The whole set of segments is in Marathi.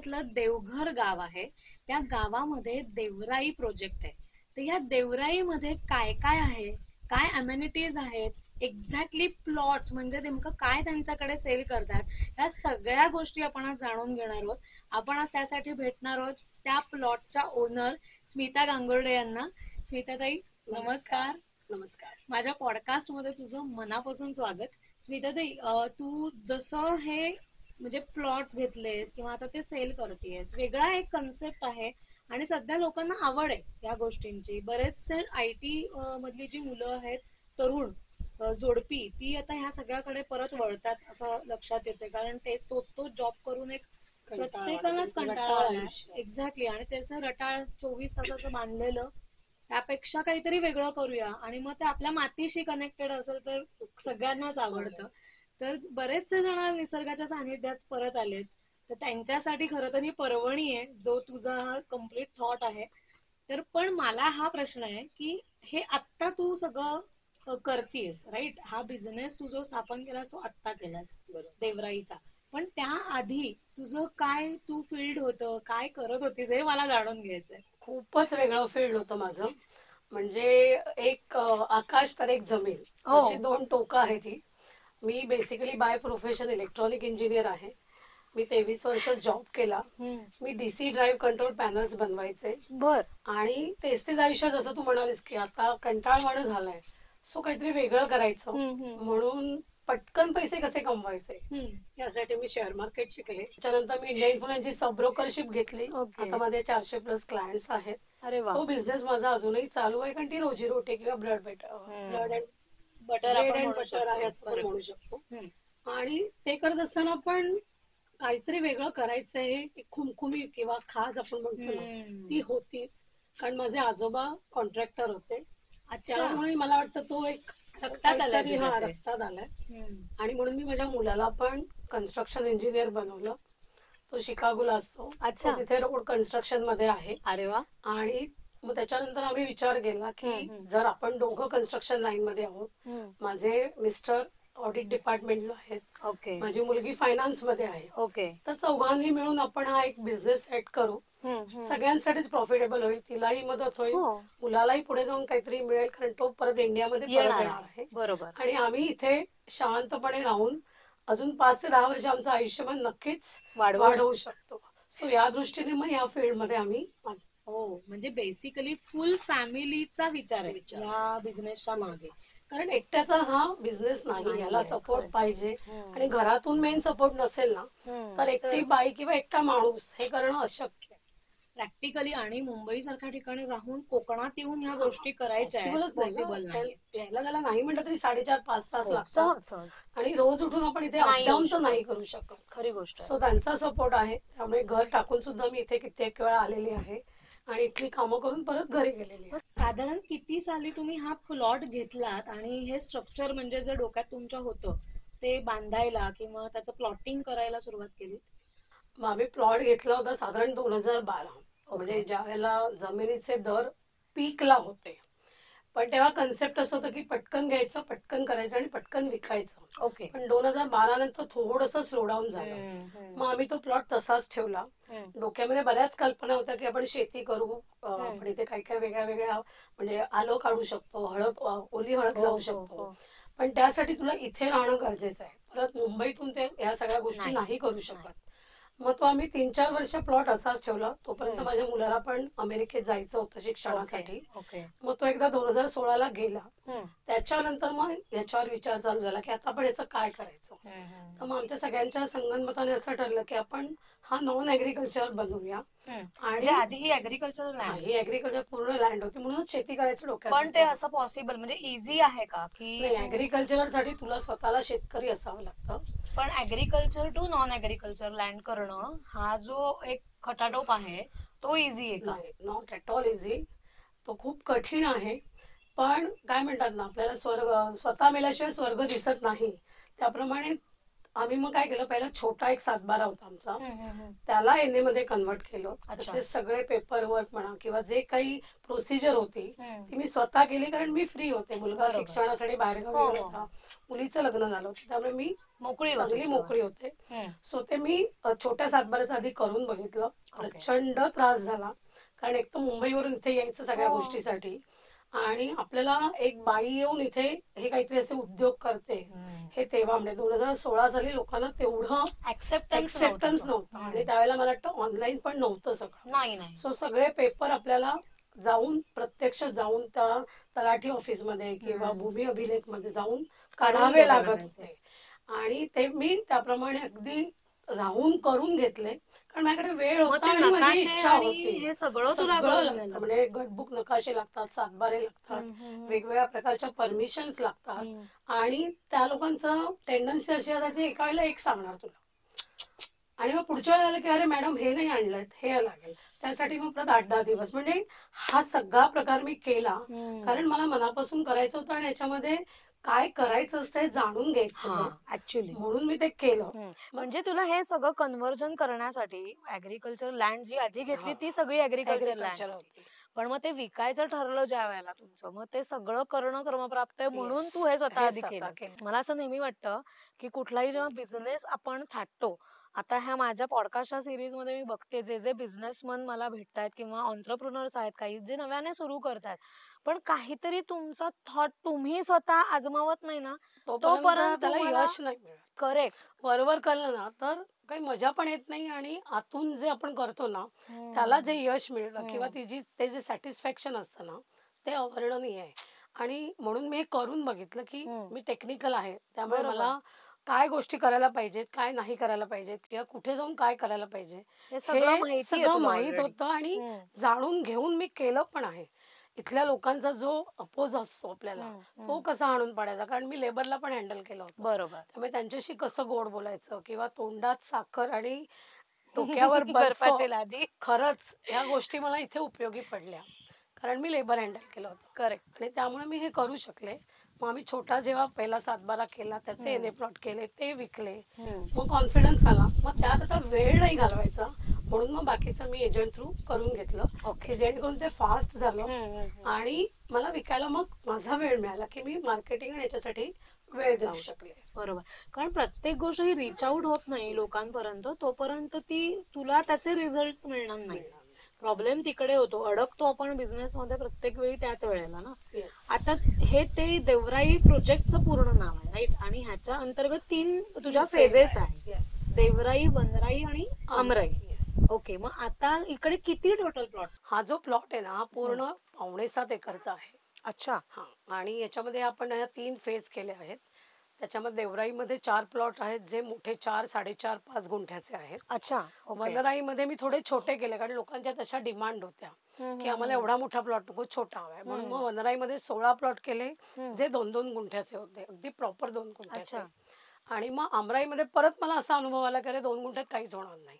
महाराष्ट्रातलं देवघर गाव आहे. त्या गावामध्ये देवराई प्रोजेक्ट आहे. तर या देवराईमध्ये काय काय आहे, काय अमेनिटीज आहेत, एक्झॅक्टली प्लॉट्स म्हणजे नेमकं काय त्यांच्याकडे सेल करतात, या सगळ्या गोष्टी आपण आज जाणून घेणार आहोत. आपण आज त्यासाठी भेटणार आहोत त्या प्लॉटच्या ओनर स्मिता गांगुर्डे यांना. स्मिताताई, नमस्कार. नमस्कार. माझ्या पॉडकास्ट मध्ये तुझं मनापासून स्वागत. स्मिताताई, तू जसं हे म्हणजे प्लॉट्स घेतलेस किंवा आता ते सेल करतेस, वेगळा एक कन्सेप्ट आहे आणि सध्या लोकांना आवड आहे या गोष्टींची. बरेचसे IT मधली जी मुलं आहेत, तरुण जोडपी, ती आता ह्या सगळ्याकडे परत वळतात असं लक्षात येते. कारण ते तोच जॉब करून एक प्रत्येकालाच कंटाळा आला. एक्झॅक्टली. आणि त्याचं रटाळ 24 तासाचं बांधलेलं, त्यापेक्षा काहीतरी वेगळं करूया. आणि मग ते आपल्या मातीशी कनेक्टेड असेल तर सगळ्यांनाच आवडतं. तर बरेचसे जण निसर्गाच्या सानिध्यात परत आलेत. तर त्यांच्यासाठी खरं तर ही पर्वणी आहे, जो तुझा हा कम्प्लीट थॉट आहे. तर पण मला हा प्रश्न आहे की हे आत्ता तू सगळं करतेस, राईट? हा बिझनेस तू जो स्थापन केलास तो आत्ता केलास देवराईचा. पण त्याआधी तुझं काय, तू फील्ड होतं, काय करत होतीस, हे मला जाणून घ्यायचंय. खूपच वेगळं फील्ड होतं माझं. म्हणजे एक आकाश तर एक जमीन, अशी दोन टोकं आहे ती. मी basically by profession electronic engineer आहे. मी 23 वर्ष जॉब केला. मी DC ड्राईव्ह कंट्रोल पॅनल्स बनवायचे. आणि तेच आयुष्य, जसं तू म्हणालीस की आता कंटाळवाणं झालंय, सो काहीतरी वेगळं करायचं म्हणून पटकन पैसे कसे कमवायचे यासाठी मी शेअर मार्केट शिकले. त्याच्यानंतर मी इंडियन इन्फ्लुएन्सची सब ब्रोकरशिप घेतली. आता माझे 400+ क्लायंट्स आहेत. तो बिझनेस माझा अजूनही चालू आहे, कारण ती रोजीरोटी किंवा ब्रेड अँड बटर आहे असं म्हणू शकतो. आणि ते करत असताना पण काहीतरी वेगळं करायचंय, एक खुमखुमी किंवा खाज आपण म्हणतो ना, ती होतीच. कारण माझे आजोबा कॉन्ट्रॅक्टर होते, त्यामुळे मला वाटतं तो एक रक्तात आलाय. आणि म्हणून मी माझ्या मुलाला पण कन्स्ट्रक्शन इंजिनियर बनवलं. तो शिकागोला असतो, तिथे रोड कन्स्ट्रक्शन मध्ये आहे. अरे वा. आणि मग त्याच्यानंतर आम्ही विचार केला की जर आपण दोघं कन्स्ट्रक्शन लाईन मध्ये आहोत, माझे मिस्टर ऑडिट डिपार्टमेंटला आहेत, माझी मुलगी फायनान्स मध्ये आहे, तर चौघांनी मिळून आपण हा एक बिझनेस सेट करू. सगळ्यांसाठीच प्रॉफिटेबल होईल, तिलाही मदत होईल, मुलालाही पुढे जाऊन काहीतरी मिळेल, कारण तो परत इंडियामध्ये परत येणार आहे. बरोबर. आणि आम्ही इथे शांतपणे राहून अजून 5 ते 10 वर्ष आमचं आयुष्यमान नक्कीच वाढवू शकतो. सो या दृष्टीने मग या फील्ड मध्ये आम्ही म्हणजे बेसिकली फुल फॅमिलीचा विचार आहे या बिझनेसच्या मागे. कारण एकट्याचा हा बिझनेस नाही, याला सपोर्ट पाहिजे. आणि घरातून मेन सपोर्ट नसेल ना, तर एकटी बाई किंवा एकटा माणूस हे करणं अशक्य प्रॅक्टिकली. आणि मुंबई सारख्या ठिकाणी राहून कोकणात येऊन ह्या गोष्टी करायच्या पॉसिबल नाही. यायला त्याला नाही म्हटलं तरी 4.5-5 तास लागतात. आणि रोज उठून आपण इथे अपडाऊन तर नाही करू शकत. खरी गोष्ट. सो त्यांचा सपोर्ट आहे, त्यामुळे घर टाकून सुद्धा मी इथे कित्येक वेळा आलेली आहे आणि इथली कामं करून परत घरी गेलेली आहे. साधारण किती साली तुम्ही हा प्लॉट घेतलात आणि हे स्ट्रक्चर म्हणजे जे डोक्यात तुमच्या होतं ते बांधायला किंवा त्याचं प्लॉटिंग करायला सुरुवात केली? आम्ही प्लॉट घेतला होता साधारण 2012. म्हणजे ज्या वेळेला जमिनीचे दर पीकला होते, पण तेव्हा कन्सेप्ट असं होतं की पटकन घ्यायचं, पटकन करायचं आणि पटकन विकायचं. पण 2012 नंतर थोडंसं स्लोडाऊन झालं. मग आम्ही तो प्लॉट तसाच ठेवला. डोक्यामध्ये बऱ्याच कल्पना होत्या की आपण शेती करू, आपण इथे काही काही वेगळ्या वेगळ्या म्हणजे आलं काढू शकतो, हळद, ओली हळद लावू शकतो, पण त्यासाठी तुला इथे राहणं गरजेचं आहे. परत मुंबईतून ते ह्या सगळ्या गोष्टी नाही करू शकत. मग तो आम्ही 3-4 वर्ष प्लॉट असाच ठेवला, तोपर्यंत माझ्या मुलाला पण अमेरिकेत जायचं होतं शिक्षणासाठी. मग तो एकदा 2016ला गेला. त्याच्यानंतर मग याच्यावर विचार चालू झाला की आता आपण याचं काय करायचं. तर मग आमच्या सगळ्यांच्या संगनमताने असं ठरलं की आपण हा नॉन ऍग्रिकल्चर बनवूया. आणि आधी ही ऍग्रिकल्चर लँड, ही ऍग्रिकल्चर पूर्ण लँड होती, म्हणूनच शेती करायचं डोक्यात. पण ते असं पॉसिबल म्हणजे इझी आहे का की ऍग्रिकल्चर साठी तुला स्वतःला शेतकरी असावं लागतं? पण agriculture to non agriculture land करणं हा जो एक खटाटोप आहे तो इझी आहे का? Not at all easy. तो खूप कठीण आहे. पण काय म्हणतात ना, आपल्याला स्वर्ग स्वतः मेल्याशिवाय स्वर्ग दिसत नाही, त्याप्रमाणे आम्ही मग काय केलं, पहिला छोटा एक 7-12 होता आमचा, हम्म. त्याला एनए मध्ये कन्व्हर्ट केलं. अच्छा. त्याचे सगळे पेपर वर्क म्हणा किंवा जे काही प्रोसिजर होती ती मी स्वतः केली, कारण मी फ्री होते. मुलगा बरोबर. शिक्षणासाठी बाहेरगावी हो, गेला हो. होता, मुलीचं लग्न झालं होतं, त्यामुळे मी मोकळी होती चांगली सुरुवात. मोकळी होते. हम्म. सो ते मी छोट्या 7-12च्या आधी करून बघितलं. प्रचंड त्रास झाला, कारण एक तर मुंबईवरून इथे यायचं सगळ्या हो. गोष्टीसाठी, आणि आपल्याला एक बाई येऊन इथे हे काहीतरी असे उद्योग करते, हे तेव्हा म्हणजे 2016 साली लोकांना तेवढं ऍक्सेप्टन्स नव्हतं. आणि त्यावेळेला मला वाटतं ऑनलाईन पण नव्हतं सगळं. नाही. सो सगळे पेपर आपल्याला जाऊन, प्रत्यक्ष जाऊन त्या तलाठी ऑफिसमध्ये किंवा भूमी अभिलेख मध्ये जाऊन काढावे लागत होते. आणि ते मी त्याप्रमाणे अगदी राहून करून घेतले, कारण माझ्याकडे वेळ होता आणि माझी इच्छा होती. हे सगळं लागतं, म्हणजे गटबुक नकाशे लागतात, 7-12 लागतात, वेगवेगळ्या प्रकारच्या परमिशन्स लागतात. आणि त्या लोकांचं टेंडन्सी अशी असायची, एका वेळेला एक सांगणार तुला, आणि मग पुढच्या वेळेला आलं की अरे मॅडम हे नाही आणलं, हे लागेल, त्यासाठी मग परत 8-10 दिवस. म्हणजे हा सगळा प्रकार मी केला, कारण मला मनापासून करायचं होतं आणि याच्यामध्ये काय करायचं असतं हे जाणून घ्यायचं ऍक्च्युली, म्हणून मी ते केलं. म्हणजे तुला हे सगळं कन्व्हर्जन करण्यासाठी ऍग्रिकल्चर लँड जी आधी घेतली ती सगळी ऍग्रिकल्चर लँड होती, पण मग ते विकायचं ठरलं ज्या वेळेला तुमचं, मग ते सगळं करणं क्रमप्राप्त आहे म्हणून तू हे स्वतः आधी केलं. मला असं नेहमी वाटतं की कुठलाही जेव्हा बिझनेस आपण थाटतो, आता ह्या माझ्या पॉडकास्टच्या सिरीज मध्ये मी बघते जे जे बिझनेसमन मला भेटतात किंवा ऑन्ट्रप्रनर्स आहेत काही जे नव्याने सुरू करतात, पण काहीतरी तुमचा थॉट तुम्ही स्वतः आजमावत नाही ना, तोपर्यंत त्याला यश नाही मिळत. करेक्ट. बरोबर कळलं ना तर काही मजा पण येत नाही, आणि आतून जे आपण करतो ना त्याला जे यश मिळतं किंवा ते जे सॅटिस्फॅक्शन असतं ना, ते अवर्णनीय आहे. आणि म्हणून मी हे करून बघितलं की मी टेक्निकल आहे, त्यामुळे मला काय गोष्टी करायला पाहिजेत, काय नाही करायला पाहिजेत, किंवा कुठे जाऊन काय करायला पाहिजे हे सगळं माहित होतं. आणि जाणून घेऊन मी केलं पण आहे. इथल्या लोकांचा जो अपोज असतो आपल्याला, तो कसा आणून पाडायचा, कारण मी लेबरला पण हँडल केलं होतं. बरोबर. त्यामुळे त्यांच्याशी कसं गोड बोलायचं, किंवा तोंडात साखर आणि डोक्यावर बर्फ, खरंच ह्या गोष्टी मला इथे उपयोगी पडल्या, कारण मी लेबर हँडल केलं होतं. करेक्ट. आणि त्यामुळे मी हे करू शकले. मग आम्ही छोटा जेव्हा पहिला 7-12 केला, त्याचे एनए प्लॉट केले, ते विकले, मग कॉन्फिडन्स आला. मग त्यात आता वेळ नाही घालवायचा, म्हणून मग बाकीचं मी एजंट थ्रू करून घेतलं, की जेणेकरून ते फास्ट झालं आणि मला विकायला मग माझा वेळ मिळाला, की मी मार्केटिंग आणि याच्यासाठी वेळ देऊ शकले. बरोबर, कारण प्रत्येक गोष्ट ही रीच आउट होत नाही लोकांपर्यंत तोपर्यंत ती तुला त्याचे रिझल्ट मिळणार नाही. प्रॉब्लेम तिकडे होतो, अडकतो आपण बिझनेस मध्ये प्रत्येक वेळी त्याच वेळेला ना. आता हे ते देवराई प्रोजेक्टचं पूर्ण नाव आहे राईट, आणि ह्याच्या अंतर्गत 3 तुझ्या फेजेस आहेत, देवराई, वनराई आणि आमराई. ओके, मग आता इकडे किती टोटल प्लॉट? हा जो प्लॉट आहे ना, हा पूर्ण 5.75 एकरचा आहे. अच्छा. हा, आणि याच्यामध्ये आपण 3 फेज केले आहेत. त्याच्यामध्ये देवराईमध्ये 4 प्लॉट आहेत, जे मोठे 4, 4.5-5 गुंठ्याचे आहेत. अच्छा. वनराईमध्ये मी थोडे छोटे केले, कारण लोकांच्या तशा डिमांड होत्या की आम्हाला एवढा मोठा प्लॉट नको, छोटा हवाय, म्हणून मग वनराईमध्ये 16 प्लॉट केले, जे 2-2 गुंठ्याचे होते, अगदी प्रॉपर 2 गुंठ्याचे. आणि मग आमराईमध्ये परत मला असा अनुभव आला की 2 गुंठ्यात काहीच होणार नाही.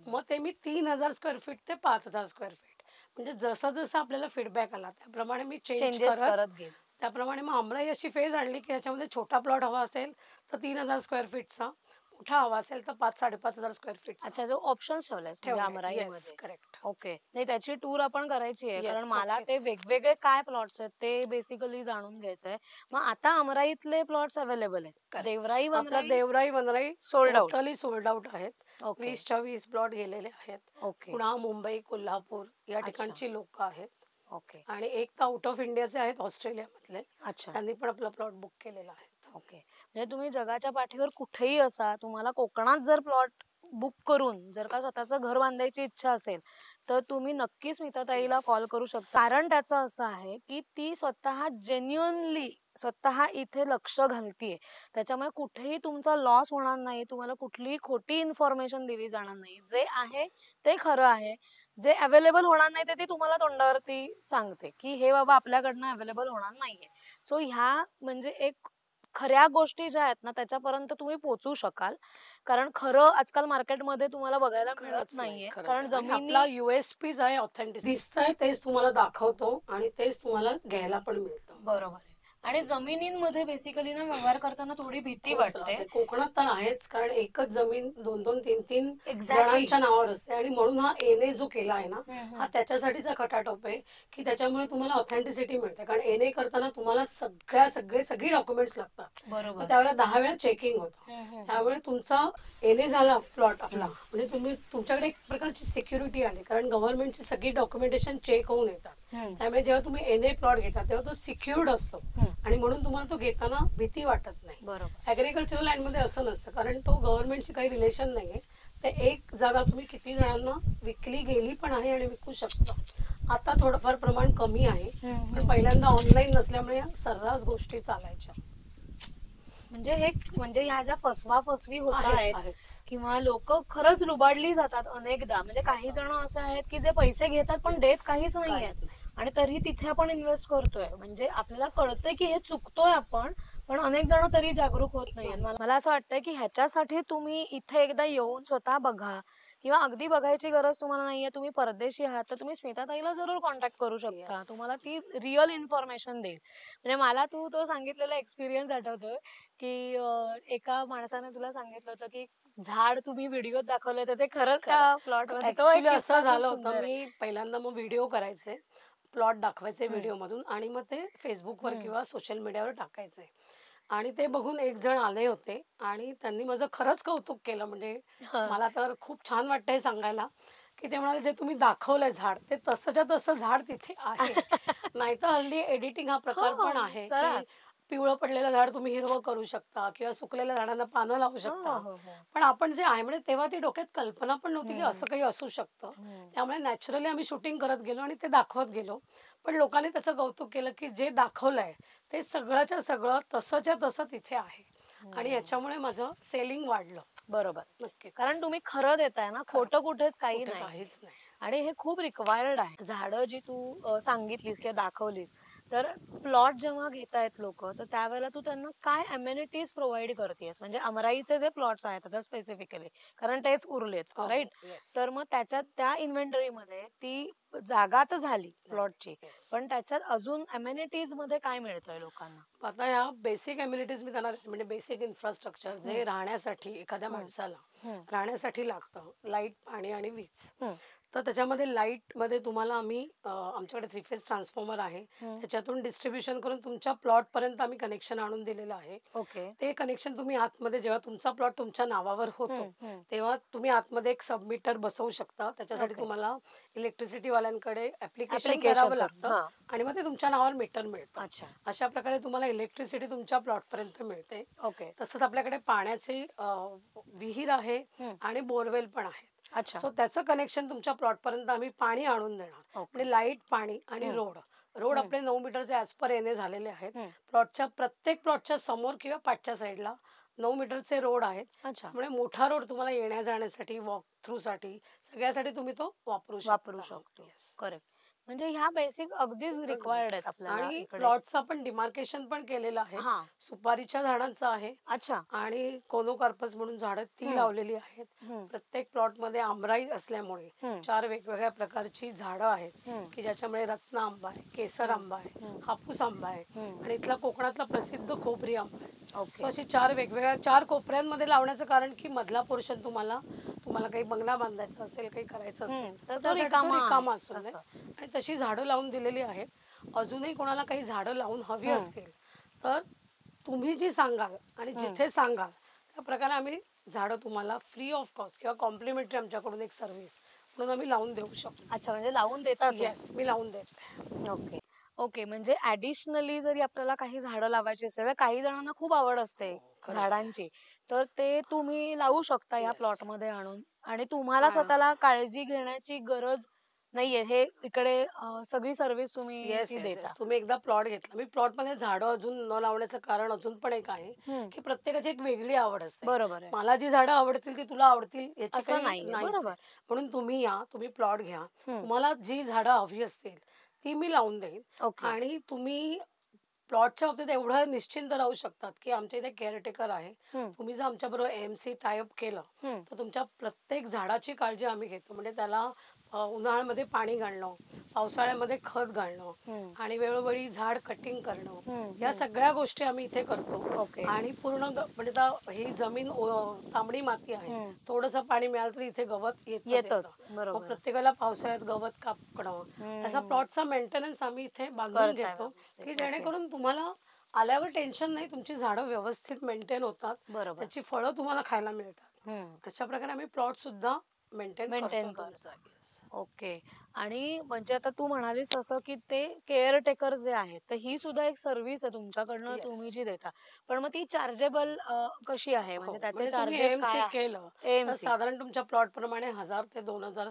मग ते मी 3,000 स्क्वेअर फीट ते 5,000 स्क्वेअर फीट, म्हणजे जसं जसं आपल्याला फीडबॅक आला त्याप्रमाणे मी चेंज करत गेले. त्याप्रमाणे मग आमराई अशी फेज आणली की त्याच्यामध्ये छोटा प्लॉट हवा असेल तर 3,000 स्क्वेअर फीटचा, मोठा हवा असेल तर 5-5,500 स्क्वेअर फीट. अच्छा, जो ऑप्शन्स ठेवलाय. करेक्ट. ओके, नाही त्याची टूर आपण करायची आहे, कारण मला ते वेगवेगळे काय प्लॉट्स आहेत ते बेसिकली जाणून घ्यायचंय. मग आता अमराईतले प्लॉट्स अवेलेबल आहेत? Devrai, Vanrai sold out, totally sold out आहेत. 20च्या 20 प्लॉट गेलेले आहेत. पुणे, मुंबई, कोल्हापूर या ठिकाणची लोक आहेत. ओके, आणि एक तर आउट ऑफ इंडियाचे आहेत, ऑस्ट्रेलियामधले. अच्छा, त्यांनी पण आपला प्लॉट बुक केलेला आहे. ओके, म्हणजे तुम्ही जगाच्या पाठीवर कुठेही असा, तुम्हाला कोकणात जर प्लॉट बुक करून जर का स्वतःचं घर बांधायची इच्छा असेल तर तुम्ही नक्कीच स्मिताताईला कॉल करू शकता. कारण त्याचं असं आहे की ती स्वतः जेन्युअनली स्वतः इथे लक्ष घालतीये, त्याच्यामुळे कुठेही तुमचा लॉस होणार नाही, तुम्हाला कुठलीही खोटी इन्फॉर्मेशन दिली जाणार नाही. जे आहे ते खरं आहे, जे अवेलेबल होणार नाही ते ती तुम्हाला तोंडावरती सांगते की हे बाबा आपल्याकडनं अवेलेबल होणार नाहीये. सो ह्या म्हणजे एक खऱ्या गोष्टी ज्या आहेत ना त्याच्यापर्यंत तुम्ही पोहोचू शकाल, कारण खरं आजकाल मार्केटमध्ये तुम्हाला बघायला मिळत नाहीये, कारण आपला USP आहे ऑथेंटिक, दिसतंय तेच तुम्हाला दाखवतो आणि तेच तुम्हाला घ्यायला पण मिळतं. बरोबर आहे. आणि जमिनींमध्ये बेसिकली ना व्यवहार करताना थोडी भीती खूप त्रास वाटते. आहे. कोकणात तर आहेच, कारण एकच जमीन 2-2, 3-3 एक्झॅक्टली. जणांच्या नावावर असते आणि म्हणून हा एनए जो केला आहे ना, हा त्याच्यासाठीचा खटाटोप आहे की त्याच्यामुळे तुम्हाला ऑथेंटिसिटी मिळते. कारण एनए करताना तुम्हाला सगळी डॉक्युमेंट्स लागतात. बरोबर. तर त्यावेळेला 10 वेळा चेकिंग होतं. त्यामुळे तुमचा एनए झाला प्लॉट आपला म्हणजे तुमच्याकडे एक प्रकारची सिक्युरिटी आली, कारण गव्हर्नमेंटची सगळी डॉक्युमेंटेशन चेक होऊन येतात. त्यामुळे जेव्हा तुम्ही एनए प्लॉट घेता तेव्हा तो सिक्युर्ड असतो आणि म्हणून तुम्हाला तो घेताना भीती वाटत नाही. बरोबर. ऍग्रिकल्चरल लँड मध्ये असं नसतं, कारण तो गव्हर्नमेंटची काही रिलेशन नाहीये. ते एक जागा तुम्ही किती जणांना विकली गेली पण आहे आणि विकू शकता. आता थोडंफार प्रमाण कमी आहे, पण पहिल्यांदा ऑनलाईन नसल्यामुळे सर्रास गोष्टी चालायच्या. म्हणजे ह्या ज्या फसवी होत आहेत आहेच. किंवा लोक खरंच लुबाडली जातात अनेकदा. म्हणजे काही जण असे आहेत की जे पैसे घेतात पण देत काहीच नाहीये आणि तरी तिथे आपण इन्व्हेस्ट करतोय. म्हणजे आपल्याला कळतंय की हे चुकतोय आपण, पण अनेक जण तरी जागरूक होत नाही. मला असं वाटतंय की ह्याच्यासाठी तुम्ही इथे एकदा येऊन स्वतः बघा, किंवा अगदी बघायची गरज तुम्हाला नाहीये, तुम्ही परदेशी आहात तर तुम्ही स्मिताताईला जरूर कॉन्टॅक्ट करू शकता. तुम्हाला ती रिअल इन्फॉर्मेशन देईल. म्हणजे मला तू तो सांगितलेला एक्सपिरियन्स आठवतोय की एका माणसाने तुला सांगितलं होतं की झाड तुम्ही व्हिडिओ दाखवलं तर ते खरंच त्या प्लॉट मध्ये. तो एक ऍक्च्युली असं किस्सा खूप झालं सुंदर होतं, आहे. मी पहिल्यांदा मग व्हिडिओ करायचे, प्लॉट दाखवायचे व्हिडिओ मधून आणि मग ते फेसबुकवर किंवा सोशल मीडियावर टाकायचे. आणि ते बघून एक जण आले होते आणि त्यांनी माझं खरंच कौतुक केलं. म्हणजे मला तर खूप छान वाटतंय सांगायला की ते म्हणाले, जे तुम्ही दाखवलंय झाड ते तसंच्या तसं झाड तिथे आहे. नाहीतर हल्ली एडिटिंग हा प्रकार पण आहे की पिवळं पडलेलं झाड तुम्ही हिरवं करू शकता किंवा सुकलेल्या झाडांना पानं लावू शकता. पण आपण जे आहे म्हणजे तेव्हा ती डोक्यात कल्पना पण नव्हती की असं काही असू शकतं. त्यामुळे नॅचरली आम्ही शूटिंग करत गेलो आणि ते दाखवत गेलो. पण लोकांनी त्याचं कौतुक केलं की जे दाखवलंय ते सगळंच्या सगळं तसंच्या तसं तिथे आहे आणि याच्यामुळे माझं सेलिंग वाढलं. बरोबर. नक्कीच. कारण तुम्ही खरं देताय ना, खोटं कुठेच काही कुठे नाही. काहीच नाही. आणि हे खूप रिक्वायर्ड आहे. झाडं जी तू सांगितलीस किंवा दाखवलीस, तर प्लॉट जेव्हा घेतायत लोक, तर त्यावेळेला तू त्यांना काय अम्युनिटीज प्रोव्हाइड करतेस? म्हणजे अमराईचे जे प्लॉट्स आहेत आता स्पेसिफिकली, कारण तेच उरलेत, हो, राईट? येस. तर मग त्याच्यात त्या इन्व्हेंटरीमध्ये ती जागा तर झाली प्लॉटची, येस. पण त्याच्यात अजून अम्युनिटीज मध्ये काय मिळतंय लोकांना? आता या बेसिक अम्युनिटीज मी त्यांना म्हणजे बेसिक इन्फ्रास्ट्रक्चर जे राहण्यासाठी एखाद्या माणसाला राहण्यासाठी लागतं, लाईट, पाणी आणि वीज. तर त्याच्यामध्ये लाईट मध्ये तुम्हाला आम्ही आमच्याकडे 3 फेज ट्रान्सफॉर्मर आहे, त्याच्यातून डिस्ट्रीब्युशन करून तुमच्या प्लॉट पर्यंत आम्ही कनेक्शन आणून दिलेलं आहे. ओके. ते कनेक्शन तुम्ही आतमध्ये जेव्हा तुमचा प्लॉट तुमच्या नावावर होतो तेव्हा तुम्ही आतमध्ये एक सबमीटर बसवू शकता. त्याच्यासाठी तुम्हाला इलेक्ट्रिसिटी वाल्यांकडे ऍप्लिकेशन करावं लागतं आणि मग ते तुमच्या नावावर मीटर मिळतं. अशा प्रकारे तुम्हाला इलेक्ट्रिसिटी तुमच्या प्लॉट पर्यंत मिळते. ओके. तसंच आपल्याकडे पाण्याची विहीर आहे आणि बोरवेल पण आहे. अच्छा. सो त्याचं कनेक्शन तुमच्या प्लॉट पर्यंत आम्ही पाणी आणून देणार. म्हणजे लाईट, पाणी आणि रोड आपले 9 मीटरचे ऍज पर एनए झालेले आहेत. प्रत्येक प्लॉटच्या समोर किंवा पाठच्या साईडला 9 मीटरचे रोड आहेत. त्यामुळे मोठा रोड तुम्हाला येण्या जाण्यासाठी, वॉक थ्रू साठी, सगळ्यासाठी तुम्ही तो वापरू शकतो. करेक्ट. म्हणजे ह्या बेसिक अगदीच रिक्वायर्ड आहेत आपल्याला. आणि प्लॉटचं आपण डिमार्केशन पण केलेलं आहे. सुपारीच्या झाडांचं आहे. अच्छा. आणि कोनोकार्पस म्हणून झाडं ती लावलेली आहेत. प्रत्येक प्लॉट मध्ये आंबराई असल्यामुळे 4 वेगवेगळ्या प्रकारची झाडं आहेत की ज्याच्यामुळे रत्न आंबा आहे, केसर आंबा आहे, हापूस आंबा आहे आणि इथला कोकणातला प्रसिद्ध खोबरी आंबा आहे. सो अशी 4 वेगवेगळ्या 4 कोपऱ्यांमध्ये लावण्याचं कारण की मधला पोर्शन तुम्हाला काही बंगला बांधायचा असेल, काही करायचं असेल तर तो रिकामा असू नये. आणि तशी झाडं लावून दिलेली आहेत. अजूनही कोणाला काही झाडं लावून हवी असतील तर तुम्ही जी सांगाल आणि जिथे सांगाल त्या प्रकारे आम्ही झाडं तुम्हाला फ्री ऑफ कॉस्ट किंवा कॉम्प्लिमेंटरी आमच्याकडून एक सर्व्हिस म्हणून आम्ही लावून देऊ शकतो. अच्छा, म्हणजे लावून देतात? येस, मी लावून देते. ओके. ओके. म्हणजे ऍडिशनली जरी आपल्याला काही झाडं लावायची असेल, तर काही जणांना खूप आवड असते झाडांची, तर ते तुम्ही लावू शकता या प्लॉट मध्ये आणून आणि तुम्हाला स्वतःला काळजी घेण्याची गरज नाहीये. हे इकडे सगळी सर्व्हिस तुम्ही ती देता. तुम्ही एकदा प्लॉट घेतला, मी प्लॉट मध्ये झाडं अजून न लावण्याचं कारण अजून पण एक आहे की प्रत्येकाची एक वेगळी आवड असते. बरोबर आहे. मला जी झाडं आवडतील ती तुला आवडतील याची काही नाही. बरोबर. म्हणून तुम्ही या, तुम्ही प्लॉट घ्या, तुम्हाला जी झाडं हवी असतील ती मी लावून देईन. आणि तुम्ही प्लॉटच्या बाबतीत एवढं निश्चिंत राहू शकतात की आमच्या इथे केअरटेकर आहे. तुम्ही जर आमच्या बरोबर AMC टायअप केलं तर तुमच्या प्रत्येक झाडाची काळजी आम्ही घेतो. म्हणजे त्याला उन्हाळ्यामध्ये पाणी घालणं, पावसाळ्यामध्ये खत घालणं आणि वेळोवेळी झाड कटिंग करणं, या सगळ्या गोष्टी आम्ही इथे करतो. ओके. आणि पूर्ण म्हणजे आता ही जमीन तांबडी माती आहे, थोडंसं पाणी मिळालं तरी इथे गवत येतच येतं. येतच, मग बरोबर. प्रत्येकाला पावसाळ्यात गवत कापणं, असा प्लॉटचा मेंटेनन्स आम्ही इथे बांधून करताय घेतो, व्यवस्थित. की ओके. जेणेकरून तुम्हाला आल्यावर टेन्शन नाही, तुमची झाडं व्यवस्थित मेंटेन होतात, बरोबर. त्याची फळं तुम्हाला खायला मिळतात. अशा प्रकारे आम्ही प्लॉट सुद्धा मेंटेन मेंटेन करतो करता. तुमचा. Yes. ओके. आणि म्हणजे आता तू म्हणालीस असं की ते केअरटेकर जे आहेत, तर ही सुद्धा एक सर्व्हिस आहे तुमच्याकडनं तुम्ही येस. जी देता. पण मग ती चार्जेबल कशी आहे? हो, म्हणजे त्याचे म्हणजे तुम्ही चार्जेस काय एएमसी आहेत? केलं तर एएमसी साधारण तुमच्या प्लॉट प्रमाणे 1000 ते 2000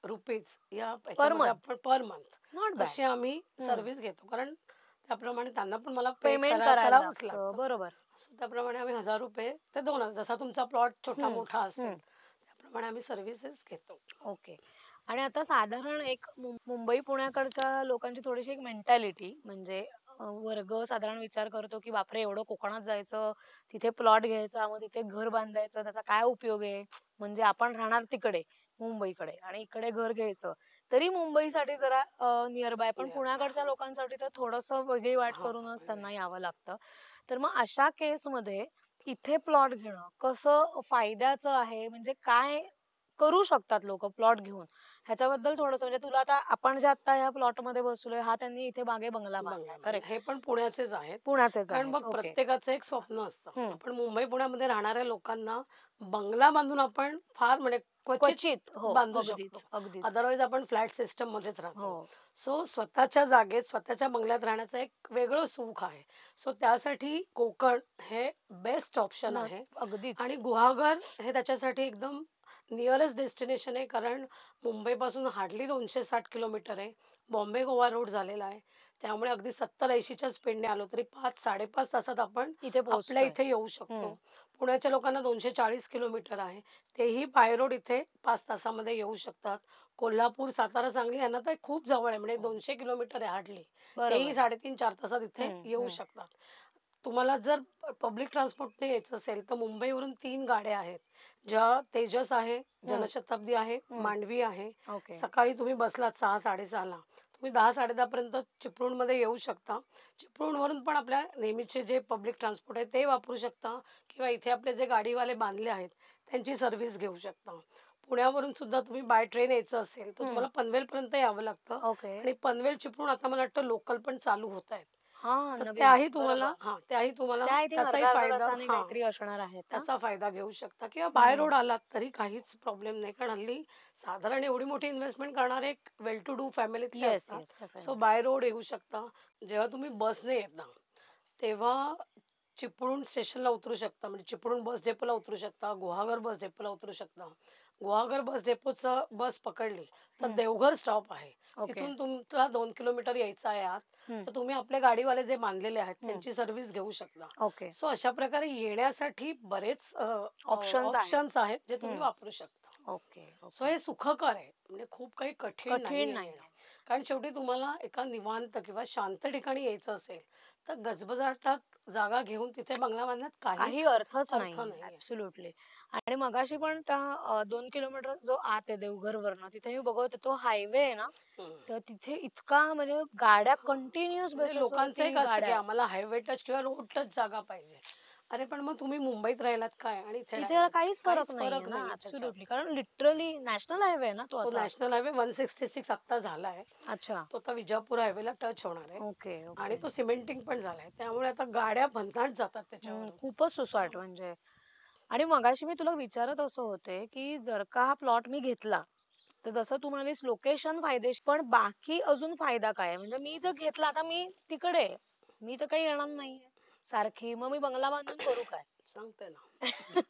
रुपीज या पर याच्यामध्ये मंथ. आपण पर मंथ नॉट बॅड. अशी आम्ही सर्व्हिस घेतो, कारण त्याप्रमाणे त्यांना पण मला पे पेमेंट करायला करावंच लागतं. लागतं. बरोबर. सो त्याप्रमाणे आम्ही 1000 रुपये ते 2000, जसा तुमचा प्लॉट छोटा हं, मोठा असेल हं. त्याप्रमाणे आम्ही सर्व्हिसेस घेतो. ओके. आणि आता साधारण एक मुंबई पुण्याकडच्या लोकांची थोडीशी एक मेंटॅलिटी म्हणजे वर्ग साधारण विचार करतो की बापरे एवढं कोकणात जायचं, तिथे प्लॉट घ्यायचा, मग तिथे घर बांधायचं, त्याचा काय उपयोग आहे? म्हणजे आपण राहणार तिकडे मुंबईकडे आणि इकडे घर घ्यायचं. तरी मुंबईसाठी जरा नियर बाय, पण नियर पुण्याकडच्या लोकांसाठी तर थोडंसं वेगळी वाट हां, करूनच त्यांना यावं लागतं. तर मग अशा केसमध्ये इथे प्लॉट घेणं कसं फायद्याचं आहे? म्हणजे काय करू शकतात लोक प्लॉट घेऊन? ह्याच्याबद्दल थोडंसं म्हणजे तुला आता आपण जे आता ह्या प्लॉट मध्ये बसलोय हा त्यांनी इथे मागे बंगला बांधलाय, बंगला बांधला. करेक्ट? हे पण पुण्याचेच आहेत. पुण्याचेच कारण आहेत. बघ, ओके. प्रत्येकाचं एक स्वप्न असतं. हम्म. आपण मुंबई पुण्यामध्ये राहणाऱ्या लोकांना बंगला बांधून आपण फार म्हणजे क्वचित क्वचित. हो, बांधू शकतो. अगदीच अगदीच. अदरवाईज आपण फ्लॅट सिस्टम मध्येच हो. राहतो. सो स्वतःच्या जागेत स्वतःच्या बंगल्यात राहण्याचं एक वेगळं सुख आहे. सो त्यासाठी कोकण हे बेस्ट ऑप्शन न आहे. अगदीच. आणि गुहागर हे त्याच्यासाठी एकदम नियरेस्ट डेस्टिनेशन आहे, कारण मुंबईपासून हार्डली 260 किलोमीटर आहे. बॉम्बे गोवा रोड झालेला आहे. त्यामुळे अगदी 70-80च्या स्पीडने आलो तरी 5-5.5 तासात आपण इथे आपल्या पोहोचतोय. इथे येऊ हम्म. शकतो. पुण्याच्या लोकांना 240 किलोमीटर आहे, तेही बाय रोड इथे 5 तासामध्ये येऊ शकतात. कोल्हापूर, सातारा, सांगली यांना तर खूप जवळ आहे, म्हणजे 200 किलोमीटर आहे हार्डली. तेही बरोबर. 3.5-4 तासात इथे हम्म. येऊ हम्म. शकतात. तुम्हाला जर पब्लिक ट्रान्सपोर्टने यायचं असेल तर मुंबईवरून 3 गाड्या आहेत, ज्या तेजस आहे, हम्म. जनशताब्दी आहे, हम्म. मांडवी आहे. ओके. सकाळी तुम्ही बसलात 6-6:30ला, तुम्ही 10-10:30पर्यंत चिपळूणमध्ये येऊ शकता. चिपळूणवरून पण आपल्या नेहमीचे जे पब्लिक ट्रान्सपोर्ट आहे ते वापरू शकता, किंवा इथे आपले जे गाडीवाले बांधले आहेत त्यांची सर्व्हिस घेऊ शकता. पुण्यावरून सुद्धा तुम्ही बाय ट्रेन यायचं असेल तर हम्म. तुम्हाला पनवेलपर्यंत यावं लागतं. ओके. आणि पनवेल चिपळूण आता मला वाटतं लोकल पण चालू होत आहेत. हा, तर नवीन. त्याही तुम्हाला बरोबर. त्या आय थिंक त्याचाही अर्धा अर्धा फायदा, तासाने काहीतरी असणार आहेत ना? त्याचा फायदा घेऊ शकता, किंवा बाय हम्म. रोड आलात तरी काहीच प्रॉब्लेम नाही, कारण हल्ली साधारण एवढी मोठी इन्व्हेस्टमेंट करणारे एक वेल टू डू फॅमिलीतले येस, असतात. Yes, so definitely. By road येऊ शकता. जेव्हा तुम्ही बसने येता तेव्हा चिपळूण स्टेशनला उतरू शकता, म्हणजे चिपळूण बस डेपोला उतरू शकता, गुहागर बस डेपोला उतरू शकता. गुहागर बस डेपोचं बस पकडली तर हम्म. देवघर स्टॉप आहे. ओके. तिथून तुम्हाला 2 किलोमीटर यायचं आहे आत, हम्म. तर तुम्ही आपले गाडीवाले जे बांधलेले आहेत हम्म. त्यांची सर्व्हिस घेऊ शकता. ओके. सो अशा प्रकारे येण्यासाठी बरेच ऑप्शन्स आहेत. ऑप्शन्स आहेत जे तुम्ही हम्म. वापरू शकता. ओके. So okay. हे सुखकर आहे, म्हणजे खूप काही कठीण कठीण नाहीये येणं. नाहीये. कारण शेवटी तुम्हाला एका निवांत किंवा शांत ठिकाणी यायचं असेल तर गजबजाटात जागा घेऊन तिथे बंगला बांधण्यात काही काहीच अर्थच अर्थ नाहीये. नाहीये. ऍब्सोल्युटली. आणि मगाशी पण त्या 2 किलोमीटर जो आत आहे देवघरवरनं, तिथे मी बघत होते तो हायवे आहे ना, हम्म. तर तिथे इतका म्हणजे गाड्या हां. कंटिन्युअस म्हणजे बेसिस लोकांचं वरती एक असतं की गाड्या. आम्हाला हायवे टच किंवा रोड टच जागा पाहिजे. अरे पण मग तुम्ही मुंबईत राहिलात काय आणि इथे इथे राहिलात, काहीच फरक काहीच नाहीये फरक ना, नाहीये त्याच्यात. ऍब्सोल्युटली. कारण लिटरली नॅशनल हायवे आहे ना तो तो आता. नॅशनल हायवे 166 आत्ता झालाय. अच्छा. तो आता विजापूर हायवेला टच होणार आहे. ओके. आणि ओके. तो सिमेंटिंग पण झालाय, त्यामुळे आता गाड्या भन्नाट जातात त्याच्यावरून. खूपच सुसाट म्हणजे. आणि मगाशी मी तुला विचारत असं होते की जर का हा प्लॉट मी घेतला, तर जसं तू म्हणालीस लोकेशन फायदेशीर, पण बाकी अजून फायदा काय आहे? म्हणजे मी जर घेतला, आता मी तिकडे आहे, मी तर काही येणार नाहीये सारखी, मग मी बंगला बांधून करू काय? सांगते ना.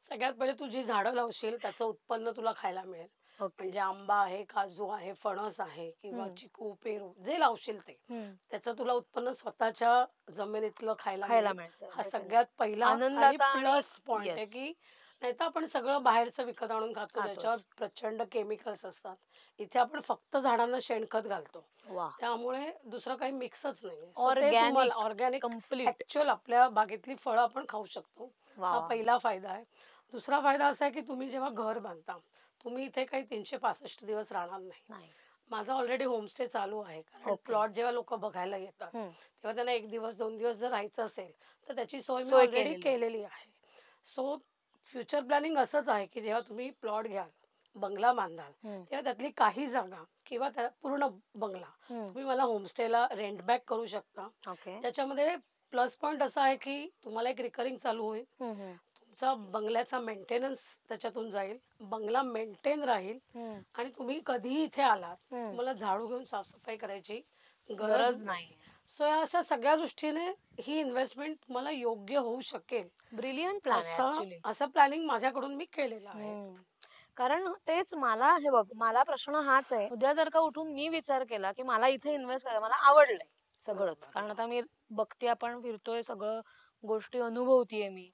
सगळ्यात पहिले तू जी झाडं लावशील त्याचं उत्पन्न तुला खायला मिळेल. ओके. म्हणजे आंबा आहे, काजू आहे, फणस आहे, किंवा हम्म. चिकू, पेरू जे लावशील ते, हम्म. त्याचं तुला उत्पन्न स्वतःच्या जमिनीतलं खायला खायला मिळेल. मिळतं हा डेफिनेट. सगळ्यात पहिला आणि आनंदाचा आणि प्लस पॉइंट आहे, येस, की नाहीतर आपण सगळं बाहेरचं विकत आणून खातो, ज्याच्यावर खातोच. प्रचंड केमिकल्स असतात. इथे आपण फक्त झाडांना शेणखत घालतो, वा. त्यामुळे दुसरं काही मिक्सच नाही. सो ते तुम्हाला ऑर्गॅनिक. Organic complete. ॲक्च्युअल आपल्या बागेतली फळं आपण खाऊ शकतो. वा हा वा. पहिला फायदा आहे. दुसरा फायदा असा आहे की तुम्ही जेव्हा घर बांधता तुम्ही इथे काही 365 दिवस राहणार नाही. नाही. माझा ऑलरेडी होमस्टे चालू आहे, कारण ओके. प्लॉट जेव्हा लोक बघायला येतात हम्म. तेव्हा त्यांना 1 दिवस 2 दिवस जर राहायचं असेल तर त्याची सोय मी सोय ऑलरेडी केलेली केलेली आहे. सो फ्युचर प्लॅनिंग असंच आहे की जेव्हा तुम्ही प्लॉट घ्याल, बंगला बांधाल, हम्म. तेव्हा त्यातली काही जागा किंवा त्या पूर्ण बंगला हम्म. तुम्ही मला होमस्टेला रेंट बॅक करू शकता. ओके. त्याच्यामध्ये प्लस पॉईंट असा आहे की तुम्हाला एक रिकरिंग चालू होईल, हम्म. तुमचा बंगल्याचा मेंटेनन्स त्याच्यातून जाईल, बंगला मेंटेन राहील हम्म. आणि तुम्ही कधीही इथे आलात हम्म. तुम्हाला झाडू घेऊन साफसफाई करायची गरज गरज नाही. नाही. सो या अशा सगळ्या दृष्टीने ही इन्व्हेस्टमेंट तुम्हाला योग्य होऊ शकेल ब्रिलियंट प्लॅन आहे असं ऍक्च्युली. असं प्लॅनिंग माझ्याकडून मी केलेलं आहे. कारण तेच मला हे बघ, मला प्रश्न हाच आहे, उद्या जर का उठून मी विचार केला की मला इथे इन्व्हेस्ट करायला, मला आवडलंय सगळंच, कारण आता मी बघते, आपण फिरतोय, सगळं गोष्टी अनुभवतीये मी,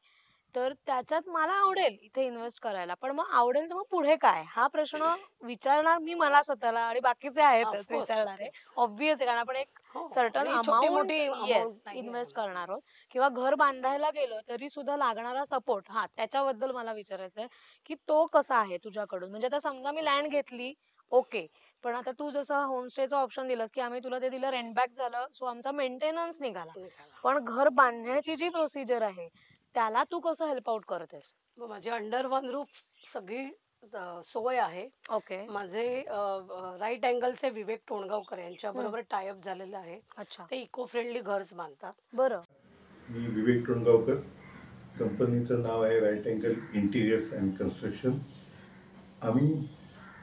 तर त्याच्यात मला आवडेल इथे इन्व्हेस्ट करायला. पण मग आवडेल तर मग पुढे काय, हा प्रश्न विचारणार मी मला स्वतःला, आणि बाकीचे आहेतच Of course, विचारणारे, of course. Obvious आहे, कारण आपण एक हो, सर्टन आणि छोटी अमाऊंट मोठी अमाऊंट नाही इन्व्हेस्ट करणार आहोत. किंवा घर बांधायला गेलो तरी सुद्धा लागणारा सपोर्ट, हा त्याच्याबद्दल मला विचारायचं आहे की तो कसा आहे तुझ्याकडून. म्हणजे आता समजा मी लँड घेतली, ओके, पण आता तू जसं होमस्टेचं ऑप्शन दिलंस की आम्ही तुला ते दिलं, रेंट बॅक झालं, सो आमचा मेंटेनन्स निघाला, पण घर बांधण्याची जी प्रोसिजर आहे त्याला तू कसं हेल्प आउट करतेस? मग माझी अंडर वन रूफ सगळी सोय आहे. ओके. माझे राईट अँगलचे विवेक टोणगावकर यांच्या बरोबर टायअप झालेलं आहे. अच्छा. ते इको फ्रेंडली घर्स बांधतात. बरं. मी विवेक टोणगावकर, कंपनीचं नाव आहे right angle interiors and construction. आम्ही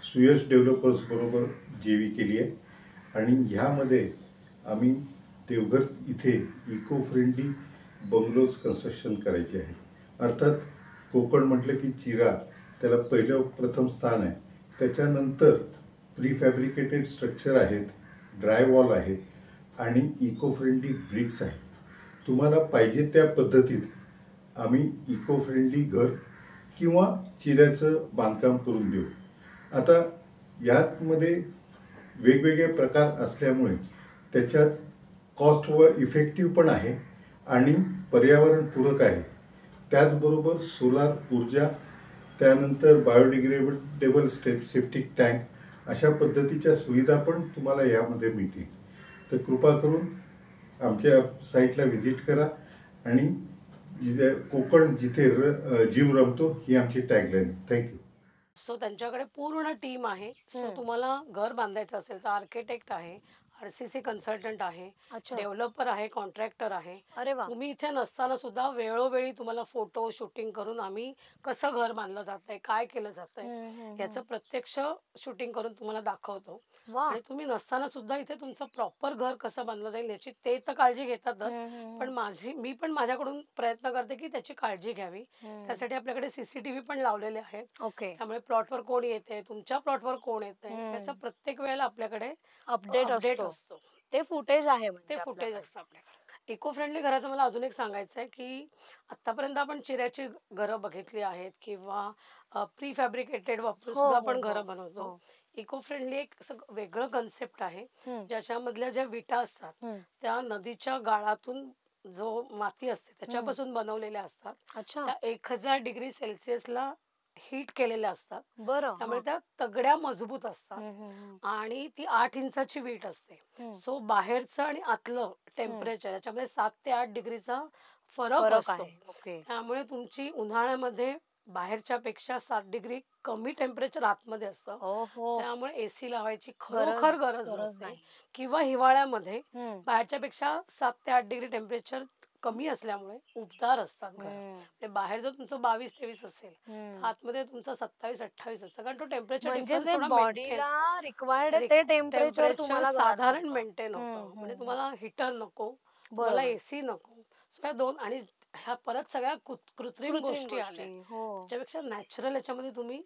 सुयश डेव्हलपर्स बरोबर जेवी केली आहे आणि ह्यामध्ये आम्ही देवघर इथे इको फ्रेंडली बंगलोज कन्स्ट्रक्शन करायचे आहे. अर्थात कोकण म्हटलं की चिरा त्याला पहिलं प्रथम स्थान आहे. त्याच्यानंतर प्रीफॅब्रिकेटेड स्ट्रक्चर आहेत, ड्राय वॉल आहेत आणि इको फ्रेंडली ब्रिक्स आहेत. तुम्हाला पाहिजे त्या पद्धतीत आम्ही इको फ्रेंडली घर किंवा चिऱ्याचं बांधकाम करून देऊ. आता यातमध्ये वेगवेगळे प्रकार असल्यामुळे त्याच्यात कॉस्ट व इफेक्टिव्ह पण आहे आणि पर्यावरणपूरक आहे. त्याचबरोबर सोलार ऊर्जा, त्यानंतर बायोडिग्रेडेबल सेप्टिक टँक अशा पद्धतीच्या सुविधा पण तुम्हाला यामध्ये मिळतील. तर कृपा करून आमच्या साईटला व्हिजिट करा आणि कोकण जिथे जीव रमतो ही आमची टॅगलाईन. थँक्यू. सो त्यांच्याकडे पूर्ण टीम आहे. सो तुम्हाला घर बांधायचं असेल तर आर्किटेक्ट आहे, RCC कन्सल्टंट आहे, अच्छा. डेव्हलपर आहे, कॉन्ट्रॅक्टर आहे. अरे वा. तुम्ही इथे नसताना सुद्धा वेळोवेळी तुम्हाला फोटो शूटिंग करून आम्ही कसं घर बांधलं जातंय, काय केलं जातंय याचं प्रत्यक्ष शूटिंग करून तुम्हाला दाखवतो. वा. आणि तुम्ही नसताना सुद्धा इथे तुमचं प्रॉपर घर कसं बांधलं जाईल याची ते तर काळजी घेतातच, पण मी पण माझ्याकडून प्रयत्न करते की त्याची काळजी घ्यावी. त्यासाठी आपल्याकडे CCTV पण लावलेले आहेत. ओके. त्यामुळे प्लॉटवर कोण येते, तुमच्या प्लॉटवर कोण येते याचा प्रत्येक वेळेला आपल्याकडे अपडेट असतो. ते फुटेज आहे, म्हणजे ते फुटेज असतं आपल्याकडे. इको फ्रेंडली घराचं मला अजून एक सांगायचं आहे की आतापर्यंत आपण चिऱ्याची घरं बघितली आहेत किंवा प्री फॅब्रिकेटेड वापरून सुद्धा आपण घरं बनवतो. इको फ्रेंडली एक वेगळं कन्सेप्ट आहे, ज्याच्यामधल्या ज्या विटा असतात त्या नदीच्या गाळातून जो माती असते त्याच्यापासून बनवलेल्या असतात. त्या 1000 डिग्री सेल्सिअसला हीट केलेल्या असतात. बरं. त्यामुळे त्या तगड्या मजबूत असतात आणि ती 8 इंचाची वीट असते. सो बाहेरचं आणि आतलं टेम्परेचर याच्यामध्ये 7 ते 8 डिग्रीचा फरक असतो. त्यामुळे तुमची उन्हाळ्यामध्ये बाहेरच्या पेक्षा 7 डिग्री कमी टेम्परेचर आतमध्ये असतं. त्यामुळे AC लावायची खरोखर गरज नसते. किंवा हिवाळ्यामध्ये बाहेरच्या पेक्षा 7 ते 8 डिग्री टेम्परेचर कमी असल्यामुळे उबदार असतात घर. बाहेर जर तुमचं 22-23 असेल, आतमध्ये तुमचं 27-28 असतं, कारण तो टेम्परेचर साधारण मेंटेन होतं. म्हणजे तुम्हाला हिटर नको, तुम्हाला AC नको. सो ह्या दोन, आणि ह्या परत सगळ्या कृत्रिम गोष्टी आल्या, त्याच्यापेक्षा नॅचरल याच्यामध्ये तुम्ही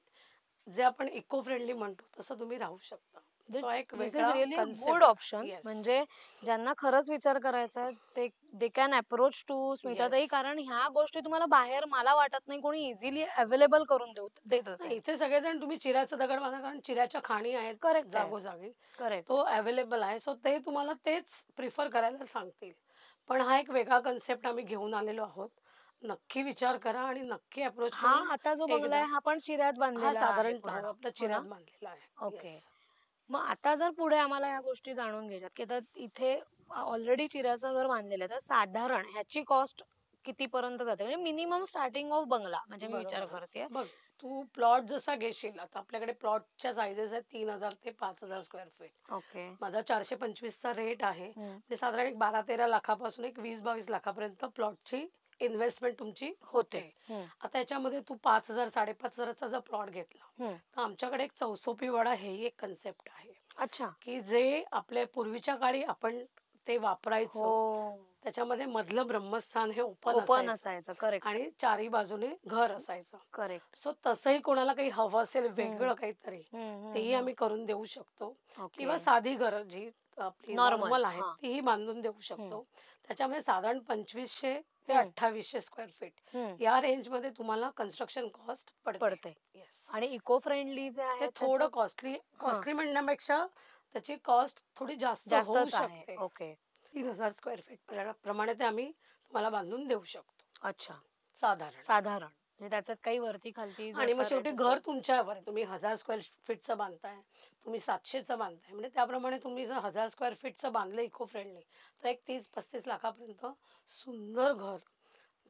जे आपण इको फ्रेंडली म्हणतो तसं तुम्ही राहू शकता. Good option. म्हणजे ज्यांना खरंच विचार करायचा आहे ते दे कॅन अप्रोच टू स्मिताताई, कारण ह्या गोष्टी तुम्हाला बाहेर, मला वाटत नाही कोणी इझिली अवेलेबल करून देत असेल. इथे सगळेजण तुम्ही चिऱ्याचं दगड बांधा, कारण चिऱ्याच्या खाणी आहेत जागोजागी, तो अवेलेबल आहे. सो ते तुम्हाला तेच प्रिफर करायला सांगतील. पण हा एक वेगळा कन्सेप्ट आम्ही घेऊन आलेलो आहोत. नक्की विचार करा आणि नक्की अप्रोच हा करून आता जो बंगला आहे एकदा हा पण चिऱ्यात हा बांधलेला आहे साधारण पूर्ण, आपल्या हो ना? चिऱ्यात बांधलेला आहे. ओके. येस. मग आता जर पुढे आम्हाला ह्या गोष्टी जाणून घ्यायच्यात की आता इथे ऑलरेडी चिऱ्याचं घर बांधलेलं आहे, तर साधारण ह्याची कॉस्ट किती पर्यंत जाते? म्हणजे मिनिमम स्टार्टिंग ऑफ बंगला म्हणजे मी विचार बरोबर. करते. बघ, तू प्लॉट जसा घेशील, आता आपल्याकडे प्लॉटच्या साईजेस आहेत 3,000 ते 5,000 स्क्वेअर फीट. ओके. माझा 425चा रेट आहे. हम्म. म्हणजे साधारण एक 12-13 लाखापासून एक 20-22 लाखापर्यंत प्लॉटची इन्व्हेस्टमेंट तुमची होते. हम्म. आता याच्यामध्ये तू 5,000 5,500चा जर प्लॉट घेतला, हम्म. तर आमच्याकडे एक चौसोपी वाडा हे एक कन्सेप्ट आहे, अच्छा. की जे आपल्या पूर्वीच्या काळी आपण ते वापरायचो. हो, त्याच्यामध्ये मधलं ब्रह्मस्थान हे ओपन ओपन असायचं असायचं. करेक्ट. आणि चारी बाजूने घर असायचं. करेक्ट. सो तसंही कोणाला काही हवं असेल वेगळं काहीतरी, तेही हम्म. आम्ही करून देऊ शकतो. ओके. किंवा साधी घरं जी आपली नॉर्मल. नॉर्मल आहेत हा. तीही बांधून देऊ शकतो. त्याच्यामध्ये साधारण 2500 ते 2800 स्क्वेअर फीट या रेंजमध्ये तुम्हाला कन्स्ट्रक्शन कॉस्ट पडते. पडते. येस. आणि इको फ्रेंडली जे ते आहे थोडं कॉस्टली म्हणण्यापेक्षा त्याची कॉस्ट थोडी जास्त होऊ जास्तच आहे. शकते. ओके. 3,000 स्क्वेअर फीट प्रमाणे ते आम्ही तुम्हाला बांधून देऊ शकतो अच्छा. साधारण. साधारण म्हणजे त्याच्यात काही वरती खालती आणि मग जसा शेवटी rate घर असेल. तुमच्यावर आहे. तुम्ही 1,000 स्क्वेअर फीटचं बांधताय, तुम्ही 700चं बांधताय, म्हणजे त्याप्रमाणे तुम्ही जर 1,000 स्क्वेअर फीटचं बांधलं इको फ्रेंडली, तर एक 30-35 लाखापर्यंत सुंदर घर,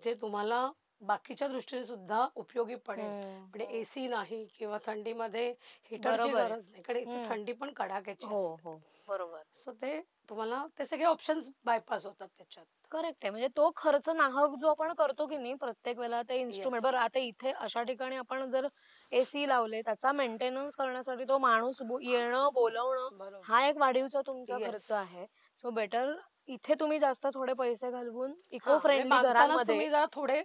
जे तुम्हाला बाकीच्या दृष्टीने सुद्धा उपयोगी पडेल. म्हणजे एसी नाही किंवा थंडीमध्ये हिटरची बरोबर आहे. गरज नाही, कारण इथे थंडी पण कडाक्याची हो असते. हो बरोबर. सो ते तुम्हाला ते सगळे ऑप्शन्स बायपास होतात त्याच्यात. करेक्ट आहे. म्हणजे तो खर्च नाहक जो आपण करतो की नाही प्रत्येक वेळेला ते इन्स्ट्रुमेंट. बरं, आता इथे अशा ठिकाणी आपण जर एसी लावले, त्याचा मेंटेनन्स करण्यासाठी तो माणूस येणं बोलवणं बरोबर. हा एक वाढीवचा तुमचा Yes. खर्च आहे. सो बेटर इथे तुम्ही जास्त थोडे पैसे घालवून इको म्हणजे फ्रेंडली बांधतानाच घरांमध्ये तुम्ही जरा थोडे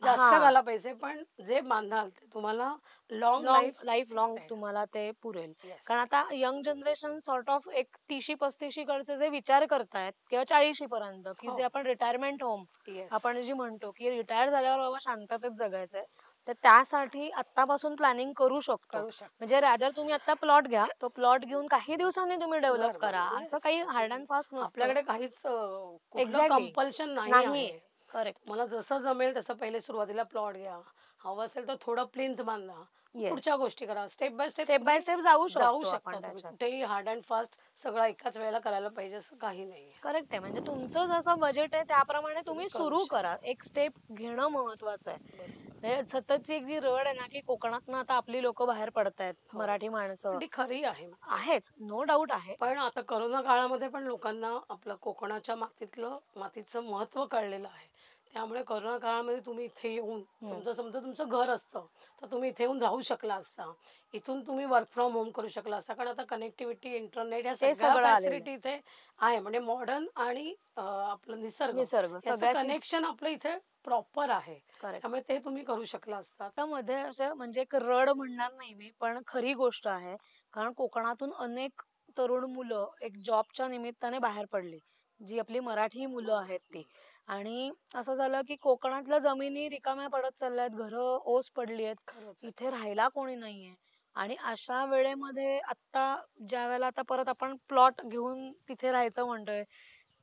जास्त हा घाला पैसे, पण जे बांधाल ते तुम्हाला लॉंग लाईफ लॉंग तुम्हाला ते पुरेल. येस. कारण आता यंग जनरेशन सॉर्ट ऑफ एक 30-35 कडचे जे विचार करतायत किंवा 40 पर्यंत की हो. जे आपण रिटायरमेंट होम येस. आपण जी म्हणतो की रिटायर झाल्यावर बाबा शांततेत जगायचंय, तर त्यासाठी आतापासून प्लॅनिंग करू शकतो. करू शकतो. म्हणजे रॅदर तुम्ही आता प्लॉट घ्या, तो प्लॉट घेऊन काही दिवसांनी तुम्ही डेव्हलप बरोबर. करा, Yes. असं काही हार्ड अँड फास्ट नसतं. आपल्याकडे काहीच कुठलं एक्झॅक्टली कंपल्शन नाही नाही. आहे. करेक्ट. तुम्हाला जसं जमेल तसं पहिले सुरुवातीला प्लॉट घ्या, हवं असेल तर थोडं प्लिंथ बांधा, Yes. पुढच्या गोष्टी करा. Step by step by step जाऊ जाऊ शकतो शकता आपण तुम्ही. त्याच्यात. कुठेही हार्ड अँड फास्ट सगळं एकाच वेळेला करायला पाहिजे असं काही नाही. करेक्ट आहे. म्हणजे तुमचं जसं बजेट आहे त्याप्रमाणे तुम्ही करू सुरू शकता. करा. एक स्टेप घेणं महत्वाचं आहे. म्हणजे सततची एक जी रड आहे ना की कोकणातनं आता आपली लोक बाहेर पडतायत, मराठी माणसं ती खरी आहे. आहेच, नो डाऊट आहे. पण आता करोना काळामध्ये पण लोकांना आपलं कोकणाच्या मातीचं महत्व कळलेलं आहे. त्यामुळे करोना काळामध्ये तुम्ही इथे येऊन समजा तुमचं घर असतं तर तुम्ही इथे येऊन राहू शकला असता. इथून तुम्ही वर्क फ्रॉम होम करू शकला असता, कारण आता कनेक्टिव्हिटी, इंटरनेट या सगळ्या सगळं आलेलं फॅसिलिटी इथे आहे. म्हणजे मॉडर्न आणि आपलं निसर्ग याचं सगळ्याशीच कनेक्शन आपलं इथे प्रॉपर आहे. करेक्ट. त्यामुळे ते तुम्ही करू शकला असता. आता मध्ये असं म्हणजे एक रड म्हणणार नाही मी, पण खरी गोष्ट आहे. कारण कोकणातून अनेक तरुण मुलं एक जॉबच्या निमित्ताने बाहेर पडली, जी आपली मराठी मुलं आहेत ती. आणि असं झालं की कोकणातल्या जमिनी रिकाम्या पडत चालल्यात, घरं ओस पडली आहेत, खरंच. इथे राहायला कोणी नाहीये. आणि अशा वेळेमध्ये आता ज्या वेळेला आता परत आपण प्लॉट घेऊन तिथे राहायचं म्हणतोय,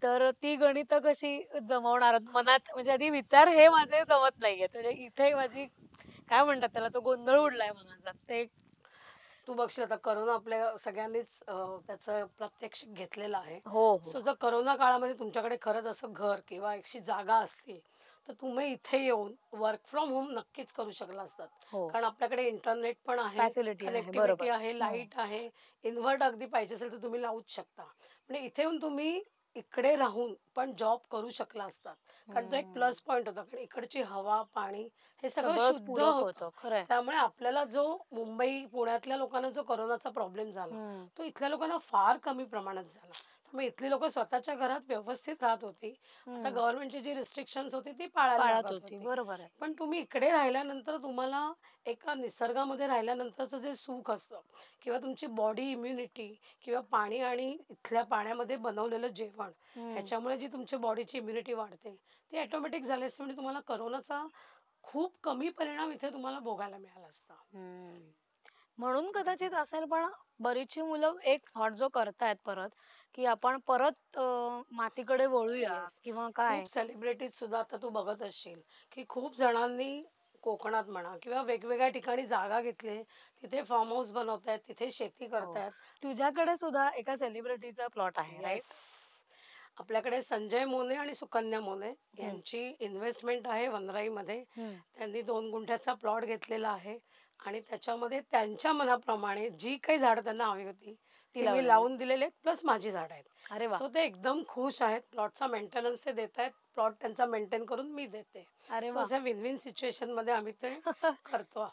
तर ती गणितं कशी जमवणार मनात? म्हणजे आधी विचार हे माझे जमत नाहीये. म्हणजे इथे माझी काय म्हणतात त्याला, तो गोंधळ उडलाय मनाचा. ते तू बघशील आता करोना आपल्या सगळ्यांनीच त्याचं प्रत्यक्ष घेतलेलं आहे. हो सो जर करोना काळामध्ये तुमच्याकडे खरंच असं घर किंवा अशी जागा असती तर तुम्ही इथे येऊन वर्क फ्रॉम होम नक्कीच करू शकला असतात. हो. कारण आपल्याकडे इंटरनेट पण आहे, फॅसिलिटी आहे, कनेक्टिव्हिटी बरोबर. आहे, लाईट आहे, इन्व्हर्ट अगदी पाहिजे असेल तर तुम्ही लावूच शकता. म्हणजे इथे येऊन तुम्ही इकडे राहून पण जॉब करू शकला असतात. कारण तो एक प्लस पॉईंट होता, कारण इकडची हवा, पाणी हे सगळं सगळंच शुद्ध पूरक होतं. होतं. खरंय. त्यामुळे आपल्याला जो मुंबई, पुण्यातल्या लोकांना जो करोनाचा प्रॉब्लेम झाला तो इथल्या लोकांना फार कमी प्रमाणात झाला. त्यामुळे इथली लोक स्वतःच्या घरात व्यवस्थित राहत होती. आता गव्हर्नमेंटची जी रिस्ट्रिक्शन्स होती ती पाळायला पाळत लागत होती. होती. बरोबर आहे. पण तुम्ही इकडे राहिल्यानंतर तुम्हाला एका निसर्गामध्ये राहिल्यानंतरचं जे सुख असतं किंवा तुमची बॉडी इम्युनिटी किंवा पाणी आणि इथल्या पाण्यामध्ये बनवलेलं जेवण ह्याच्यामुळे जी तुमच्या बॉडीची इम्युनिटी वाढते ती ऑटोमॅटिक झाली असते. म्हणजे तुम्हाला करोनाचा खूप कमी परिणाम इथे तुम्हाला भोगायला मिळाला असता. म्हणून कदाचित असेल. पण बरीचशी मुलं एक थॉट जो करतायत परत की आपण परत मातीकडे वळूया Yes. किंवा काय? खूप सेलिब्रिटीज सुद्धा आता तू बघत असशील की खूप जणांनी कोकणात म्हणा किंवा वेगवेगळ्या ठिकाणी जागा घेतली, तिथे फार्म हाऊस बनवतायत, तिथे शेती हो. करतायत. तुझ्याकडे सुद्धा एका सेलिब्रिटीचा प्लॉट आहे, राईट? येस, आपल्याकडे संजय मोने आणि सुकन्या मोने यांची इन्व्हेस्टमेंट आहे वनराईमध्ये. त्यांनी 2 गुंठ्याचा प्लॉट घेतलेला आहे आणि त्याच्यामध्ये त्यांच्या मनाप्रमाणे जी काही झाडं त्यांना हवी होती ती मी लावून दिलेली आहेत, प्लस माझी झाडं आहेत. अरे वा. सो ते एकदम खुश आहेत. प्लॉटचा मेंटेनन्स ते देत आहेत, प्लॉट त्यांचा मेंटेन करून मी देते. अरे सो वा. अशा विन विन सिच्युएशन मध्ये आम्ही ते करतो.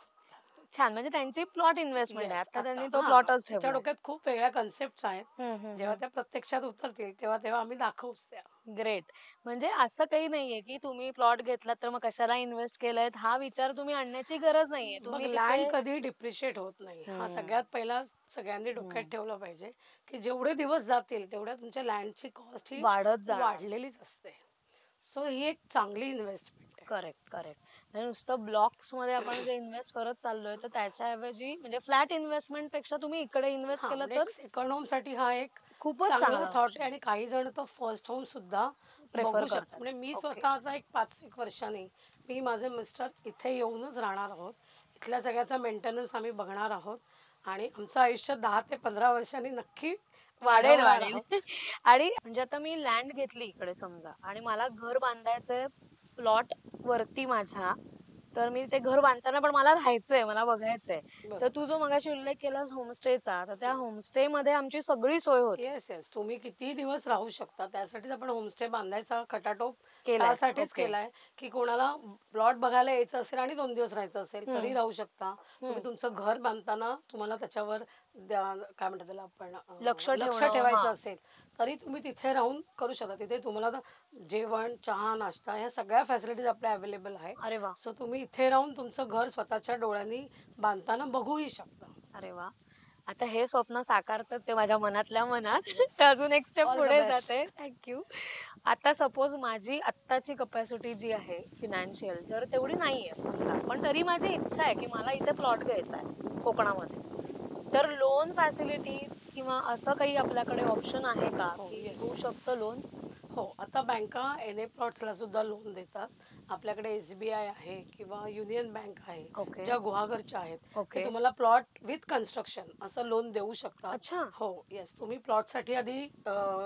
छान, म्हणजे त्यांची प्लॉट इन्व्हेस्टमेंट आहे. येस, आता त्यांनी आता तो हां, प्लॉटच त्याच्या ठेवला. डोक्यात खूप वेगळ्या कन्सेप्ट आहेत. जेव्हा त्या प्रत्यक्षात उतरतील तेव्हा तेव्हा आम्ही दाखवूच त्या. ग्रेट. म्हणजे असं काही नाहीये की तुम्ही प्लॉट घेतलात तर मग कशाला इन्व्हेस्ट केलंय हा विचार तुम्ही आणण्याची गरज नाहीये. बघ, तुम्ही लँड तिथे कधी डिप्रिशिएट होत नाही. हा सगळ्यात पहिला सगळ्यांनी डोक्यात ठेवलं पाहिजे की जेवढे दिवस जातील तेवढ्या तुमच्या लँडची कॉस्ट ही वाढत जाणार. वाढलेलीच असते. सो ही एक चांगली इन्व्हेस्टमेंट आहे. Correct correct. म्हणजे नुसतं ब्लॉक्स मध्ये आपण जे इन्व्हेस्ट करत चाललोय तर त्याच्याऐवजी म्हणजे फ्लॅट इन्व्हेस्टमेंट पेक्षा तुम्ही इकडे इन्व्हेस्ट हां, केलं म्हणजे तर एक सेकंड होम साठी हा एक खूपच चांगला चांगला थॉट आहे आणि काही जण तर फर्स्ट होम सुद्धा प्रेफर बघू शकतात. करतात. म्हणजे मी ओके. स्वतः आता एक 5-1 वर्षांनी मी माझे मिस्टर इथे येऊनच राहणार आहोत. इथल्या सगळ्याचा मेंटेनन्स आम्ही बघणार आहोत आणि आमचं आयुष्य 10 ते 15 वर्षांनी नक्की वाढेल वाढवणार वाढेल. आहोत. आणि म्हणजे आता मी लँड घेतली इकडे समजा आणि मला घर बांधायचंय प्लॉट वरती माझ्या, तर मी ते घर बांधताना पण मला राहायचंय, मला बघायचंय. बरं. तर तू जो मगाशी उल्लेख केलास होमस्टेचा, तर त्या होमस्टे मध्ये आमची सगळी सोय होती. येस येस, तुम्ही किती दिवस राहू शकता त्यासाठीच आपण होमस्टे बांधायचा खटाटोप केलाय. त्यासाठीच ओके. केलाय की कोणाला प्लॉट बघायला यायचं असेल आणि 2 दिवस राहायचं असेल तरी राहू शकता. तुम्ही तुमचं घर बांधताना तुम्हाला त्याच्यावर काय म्हणतात त्याला आपण लक्ष लक्ष ठेवणं, ठेवायचं हां. असेल तरी तुम्ही तिथे राहून करू शकता. तिथे तुम्हाला जेवण, चहा, नाश्ता ह्या सगळ्या फॅसिलिटीज आपल्या अवेलेबल आहे. अरे वा. सो तुम्ही इथे राहून तुमचं घर स्वतःच्या डोळ्यांनी बांधताना बघूही शकता. अरे वा. आता हे स्वप्न साकारतच आहे माझ्या मनातल्या मनात. तर अजून एक स्टेप All the पुढे best. जाते. थँक्यू. आता सपोज माझी आत्ताची कपॅसिटी जी आहे फिनान्शियल जर तेवढी नाहीये समजा, पण तरी माझी इच्छा आहे की मला इथे प्लॉट घ्यायचा आहे कोकणामध्ये, तर लोन फॅसिलिटीज किंवा असं काही आपल्याकडे ऑप्शन आहे का की yes. होऊ शकतं लोन? हो, आता बँका NA प्लॉट्सला सुद्धा लोन देतात. आपल्याकडे SBI आहे किंवा युनियन बँक आहे, ओके. ज्या गुहागरच्या आहेत. ओके. ते तुम्हाला प्लॉट विथ कन्स्ट्रक्शन असं लोन देऊ शकतात. अच्छा. हो, येस. तुम्ही प्लॉटसाठी आधी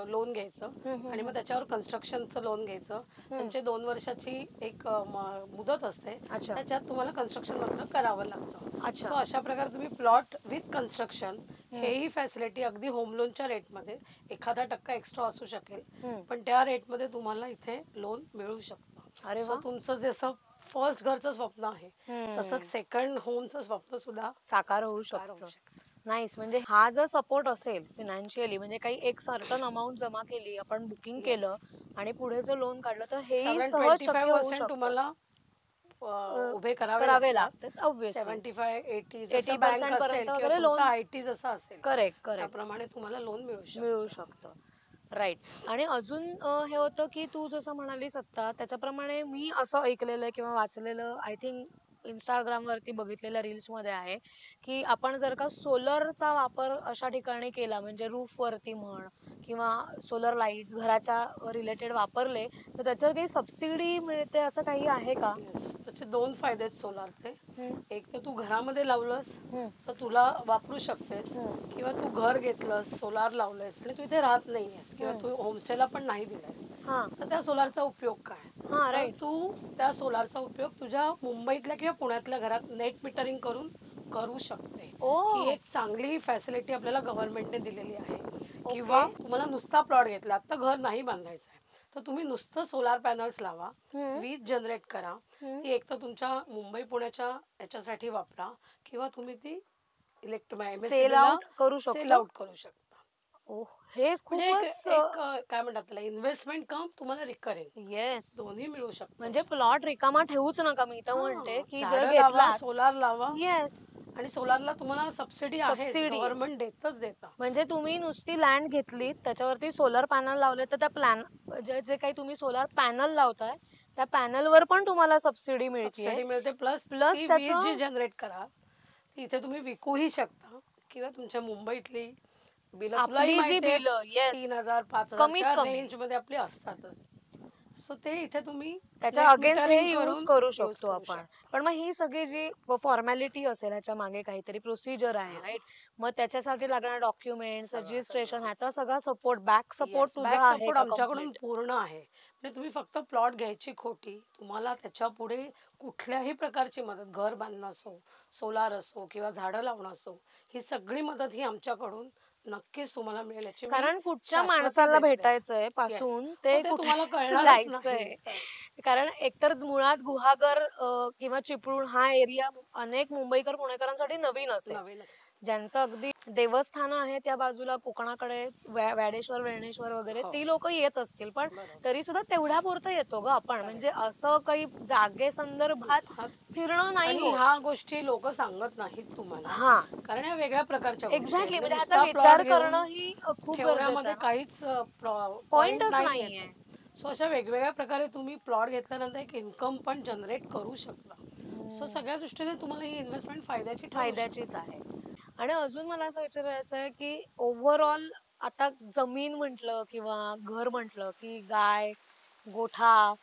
लोन घ्यायचं आणि मग त्याच्यावर कन्स्ट्रक्शनचं लोन घ्यायचं. त्यांचे 2 वर्षाची एक मुदत असते. अच्छा. त्याच्यात तुम्हाला कन्स्ट्रक्शन मात्र करावं लागतं. अच्छा. सो अशा प्रकारे तुम्ही प्लॉट विथ कन्स्ट्रक्शन हेही फॅसिलिटी अगदी होम लोनच्या रेटमध्ये 1% एक्स्ट्रा असू शकेल, पण त्या रेटमध्ये तुम्हाला इथे लोन मिळू शकतं. अरे सो वा. तुमचं जसं फर्स्ट घरचं स्वप्न आहे तसंच सेकंड होमचं स्वप्न सुद्धा साकार होऊ साकार होऊ शकतं. नाईस. म्हणजे हा जर सपोर्ट असेल फिनान्शियली, म्हणजे काही एक सर्टन अमाऊंट जमा केली, आपण बुकिंग केलं आणि पुढे जर लोन काढलं तर हे सहज शक्य होऊ 25% शकतं. तुम्हाला उभे करावे लागतात ऑब्व्हियसली. 75-80 जसं 80% बँक पर्यंत असेल किंवा वगैरे लोन तुमचा IT जसं असेल करेक्ट करेक्ट त्याप्रमाणे तुम्हाला लोन मिळू शकतं. मिळू शकतं. राईट. आणि अजून हे होतं की तू जसं म्हणालीस आत्ता त्याच्याप्रमाणे मी असं ऐकलेलं किंवा वाचलेलं, आय थिंक इंस्टाग्रामवरती बघितलेल्या रील्समध्ये आहे की आपण जर का सोलरचा वापर अशा ठिकाणी केला, म्हणजे रूफवरती म्हण किंवा सोलर लाईट्स घराच्या रिलेटेड वापरले तर त्याच्यावर काही सबसिडी मिळते, असं काही आहे का? Yes. त्याचे 2 फायदे आहेत सोलारचे. एक तर तू घरामध्ये लावलंस तर तुला वापरू शकतेस, किंवा तू घर घेतलंस, सोलार लावलंस आणि तू इथे राहत नाहीयेस किंवा तू होमस्टेला पण नाही दिलास, हा तर त्या सोलारचा उपयोग काय? हा तर राईट. तू त्या सोलारचा उपयोग तुझ्या मुंबईतल्या किंवा पुण्यातल्या घरात नेट मीटरिंग करून करू शकते. ओ. ही एक चांगली फॅसिलिटी आपल्याला गव्हर्नमेंटने दिलेली आहे. किंवा तुम्हाला नुसता प्लॉट घेतला, आता घर नाही बांधायचं आहे, तर तुम्ही नुसतं सोलार पॅनल्स लावा, वीज जनरेट करा. ती एक तर तुमच्या मुंबई पुण्याच्या याच्यासाठी वापरा किंवा तुम्ही ती सेल आउट करू शकतो. सेल आउट करू शकता. ओ, हे म्हणजे एक खूपच काय म्हणतात त्याला, इन्व्हेस्टमेंट कम तुम्हाला रिकरिंग येस. दोन्ही मिळू शकतं. म्हणजे प्लॉट रिकामा ठेवूच नका. मी तर म्हणते की जर झाडं लावा, घेतला सोलार लावा. येस, आणि सोलारला तुम्हाला सबसिडी आहे, Subsidy. गव्हर्नमेंट देतच देतं. म्हणजे तुम्ही नुसती लँड घेतली त्याच्यावरती सोलर पॅनल लावले तर त्या प्लॅन जे काही तुम्ही सोलर पॅनल लावताय त्या पॅनलवर पण तुम्हाला सबसिडी मिळते. सबसिडी मिळते. प्लस Plus ती त्याचं- वीज जी जनरेट करा ती इथे तुम्ही विकूही शकता किंवा तुमच्या मुंबईतली बिल आपली तुलाही जी माहिती आहे, बिलं, yes. 3,000 कमीत 5,000च्या कमी. रेंज मध्ये आपली असतातच. सो ते इथे तुम्ही त्याच्या नेट अगेन्स्ट हे मीटरिंग यूज करून करू यूज शकतो करू आपण. शकता. पण मग ही सगळी जी फॉर्मॅलिटी असेल ह्याच्या मागे काहीतरी प्रोसिजर आहे, राईट? मग त्याच्यासाठी लागणारे डॉक्युमेंट्स, सगळं रजिस्ट्रेशन, सगळं ह्याचा सगळा support, back support yes, back तुझा आहे सपोर्ट का आमच्याकडून कम्प्लीट? पूर्ण आहे. म्हणजे तुम्ही फक्त प्लॉट घ्यायची खोटी, तुम्हाला त्याच्या पुढे कुठल्याही प्रकारची मदत, घर बांधणं असो, सोलार असो किंवा झाडं लावणं असो, ही सगळी मदत ही आमच्याकडून नक्कीच तुम्हाला मिळेल याची मी कारण कुठच्या शाश्वती माणसाला देते. भेटायचंय येस, पासून मग ते ते कुठे तुम्हाला कळणारच नाही. जायचंय. कारण एकतर मुळात गुहागर किंवा चिपळूण हा एरिया अनेक मुंबईकर पुणेकरांसाठी नवीन असेल. नवीनच. ज्यांचं अगदी देवस्थानं आहे त्या बाजूला कोकणाकडे, व्याडेश्वर, वेळणेश्वर वगैरे, हो, ती लोक येत असतील, पण बरोबर. तरी सुद्धा तेवढ्या पुरतं येतो ग आपण. म्हणजे असं काही जागे संदर्भात हा, फिरणं नाही आणि होत. ह्या गोष्टी लोक सांगत नाहीत तुम्हाला, हा, कारण या वेगळ्या प्रकारच्या गोष्टी आहेत. एक्झॅक्टली. म्हणजे ह्याचा नुसता प्लॉट विचार घेऊन करणं ही खूप गरजेचं ठेवण्यामध्ये आहे. काहीच पॉइंट पॉइंटच नाही नाहीये. येतो. सो अशा वेगवेगळ्या प्रकारे तुम्ही प्लॉट घेतल्यानंतर एक इन्कम पण जनरेट करू शकता. सो सगळ्या दृष्टीने तुम्हाला ही इन्व्हेस्टमेंट फायद्याची ठरू शकते. फायद्याचीच आहे. आणि अजून मला असं विचारायचं आहे की ओव्हरऑल आता जमीन म्हटलं किंवा घर म्हटलं की गाय, गोठा,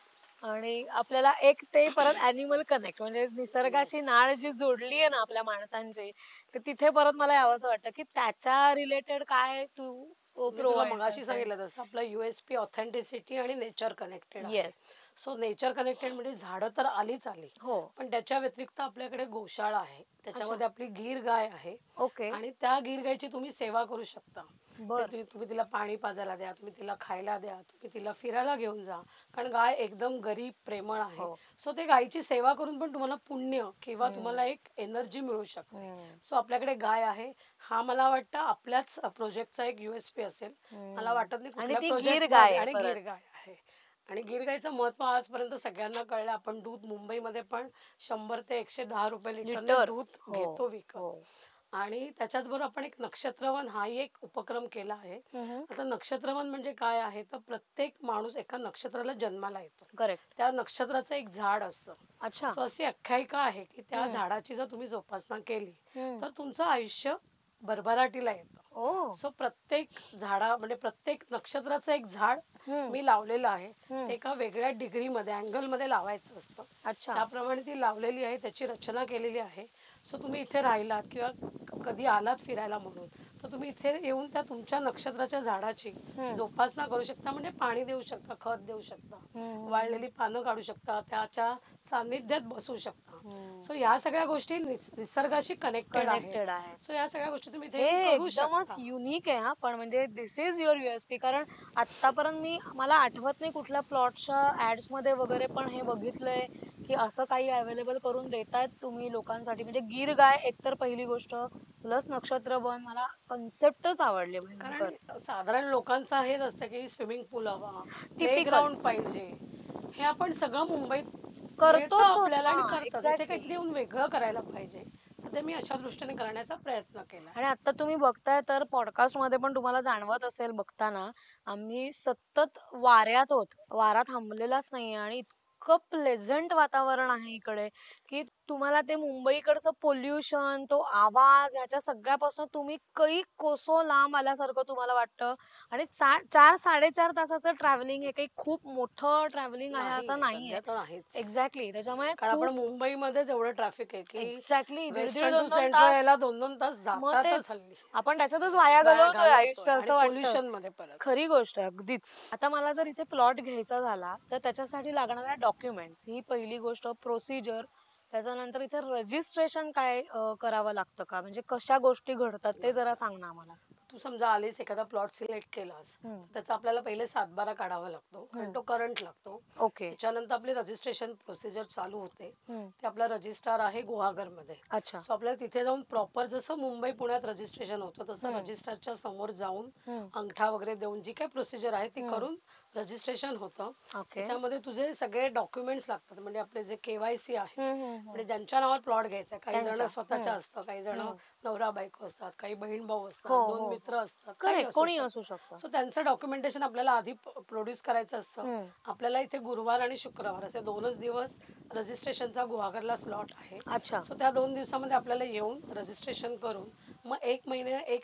आणि आपल्याला एक ते परत अॅनिमल कनेक्ट, म्हणजे निसर्गाशी नाळ जी जोडली आहे ना आपल्या माणसांची, तर तिथे परत मला यावंसं वाटतं की त्याच्या रिलेटेड काय तू मी तुला प्रोव्हाइड मगाशी सांगितलं करतेस? तसं आपलं USP ऑथेंटिसिटी आणि नेचर कनेक्टेड आहे. येस. सो नेचर कनेक्टेड म्हणजे झाडं तर आलीच आली, हो. पण त्याच्या व्यतिरिक्त आपल्याकडे गोशाळा आहे, त्याच्यामध्ये आपली गीर गाय आहे. ओके. आणि त्या गीर गायची तुम्ही सेवा करू शकता. बर. तुम्ही तिला पाणी पाजायला द्या, तुम्ही तिला खायला द्या, तुम्ही तिला फिरायला घेऊन जा, कारण गाय एकदम गरीब प्रेमळ आहे. हो. सो ते गायीची सेवा करून पण तुम्हाला पुण्य किंवा तुम्हाला एक एनर्जी मिळू शकते. सो आपल्याकडे गाय आहे. हा मला वाटतं आपल्याच प्रोजेक्टचा एक USP असेल. मला वाटत नाही आणि कुठल्या ती गीर प्रोजेक्ट गाय आहे आणि परत. गीर गाय आहे. आणि गीर गाईचं महत्व आजपर्यंत सगळ्यांना कळलं. आपण दूध मुंबईमध्ये पण 100 ते 110 रुपये लिटरने लिटर. दूध हो. घेतो विकत. हो. आणि त्याच्याच बरोबर आपण एक नक्षत्रवन हाही एक उपक्रम केला आहे. आता नक्षत्रवन म्हणजे काय आहे, तर प्रत्येक माणूस एका नक्षत्राला जन्माला येतो. करेक्ट. त्या नक्षत्राचं एक झाड असतं. अच्छा. सो अशी आख्यायिका आहे की त्या झाडाची जर तुम्ही जोपासना केली तर तुमचं आयुष्य भरभराटीला येतं. ओ. सो प्रत्येक म्हणजे प्रत्येक नक्षत्राचं एक झाड मी लावलेलं आहे. ते एका वेगळ्या डिग्रीमध्ये, अँगलमध्ये लावायचं असतं. अच्छा. त्याप्रमाणे ती लावलेली आहे, त्याची रचना केलेली आहे. सो तुम्ही इथे राहिलात किंवा कधी आलात फिरायला म्हणून, तर तुम्ही इथे येऊन त्या तुमच्या नक्षत्राच्या झाडाची जोपासना करू शकता. म्हणजे पाणी देऊ शकता, खत देऊ शकता, वाळलेली पानं काढू शकता, त्याच्या सान्निध्यात बसू शकता. सो या सगळ्या गोष्टी निसर्गाशी कनेक्टेड आहे. सो या सगळ्या गोष्टी तुम्ही इथे हे करू एकदमच शकता. युनिक आहे हा. पण म्हणजे दिस इज युअर USP. कारण आतापर्यंत मला आठवत नाही कुठल्या प्लॉटच्या ऍड्स मध्ये वगैरे पण हे बघितलंय की असं काही अवेलेबल करून देतायत तुम्ही लोकांसाठी. म्हणजे गीर गाय एकतर पहिली गोष्ट, प्लस नक्षत्र वन, मला कन्सेप्टच आवडले भयंकर. कारण साधारण लोकांचं हेच असतं की स्विमिंग पूल हवा, प्ले Typical. ग्राउंड पाहिजे. हे आपण सगळं मुंबईत करतोच मिळतं होत आपल्याला ना. आणि करतात. Exactly. इथे काहीतरी येऊन वेगळं करायला पाहिजे. तर ते मी अशा दृष्टीने करण्याचा प्रयत्न केला. आणि आता तुम्ही बघताय तर पॉडकास्ट मध्ये पण तुम्हाला जाणवत असेल बघताना, आम्ही सतत वाऱ्यात आहोत. वारा थांबलेलाच नाहीये आणि इतकं प्लेझंट वातावरण आहे इकडे की तुम्हाला ते मुंबईकडचं पोल्युशन, तो आवाज, ह्याच्या सगळ्यापासून तुम्ही कैक कोसो लांब आल्यासारखं तुम्हाला वाटतं. आणि 4-4.5 तासाचं ट्रॅव्हलिंग हे काही खूप मोठं ट्रॅव्हलिंग आहे असं नाहीये. सध्या तर नाहीच. एक्झॅक्टली. त्याच्यामुळे कारण आपण मुंबईमध्येच एवढं ट्रॅफिक आहे की एक्झॅक्टली वेस्टर्न टू सेंट्रल याला 2-2 तास जातातच हल्ली. आपण त्याच्यातच वाया घालवतोय आयुष्य असं पोल्युशन वाटतं. मध्ये परत. खरी गोष्ट आहे अगदीच. आता मला जर इथे प्लॉट घ्यायचा झाला तर त्याच्यासाठी लागणाऱ्या डॉक्युमेंट्स ही पहिली गोष्ट, प्रोसिजर, त्याच्यानंतर इथे रजिस्ट्रेशन काय करावं लागतं का, म्हणजे कशा गोष्टी घडतात ते जरा सांग ना आम्हाला. तू समजा आलीस, एखादा प्लॉट सिलेक्ट केलास, त्याचा आपल्याला पहिले 7/12 काढावा लागतो, कारण तो करंट लागतो. ओके. त्याच्यानंतर आपली रजिस्ट्रेशन प्रोसिजर चालू होते. ते आपला रजिस्ट्रार आहे गुहागरमध्ये. अच्छा. सो आपल्याला तिथे जाऊन प्रॉपर जसं मुंबई पुण्यात रजिस्ट्रेशन होतं तसं रजिस्ट्रारच्या समोर जाऊन अंगठा वगैरे देऊन जी काय प्रोसिजर आहे ती करून रजिस्ट्रेशन होतं. त्याच्यामध्ये तुझे सगळे डॉक्युमेंट्स लागतात. म्हणजे आपले जे KYC आहे, म्हणजे ज्यांच्या नावावर प्लॉट घ्यायचा, काही जण स्वतःच्या असतं, काही जण नवरा बायको असतात, काही बहीण भाऊ असतात, 2 मित्र असतात, काही कोणी असू शकतं. सो त्यांचं डॉक्युमेंटेशन आपल्याला आधी प्रोड्यूस करायचं असतं. आपल्याला इथे गुरुवार आणि शुक्रवार असे 2च दिवस रजिस्ट्रेशनचा गुहागरला स्लॉट आहे. अच्छा. सो त्या 2 दिवसामध्ये आपल्याला येऊन रजिस्ट्रेशन करून मग 1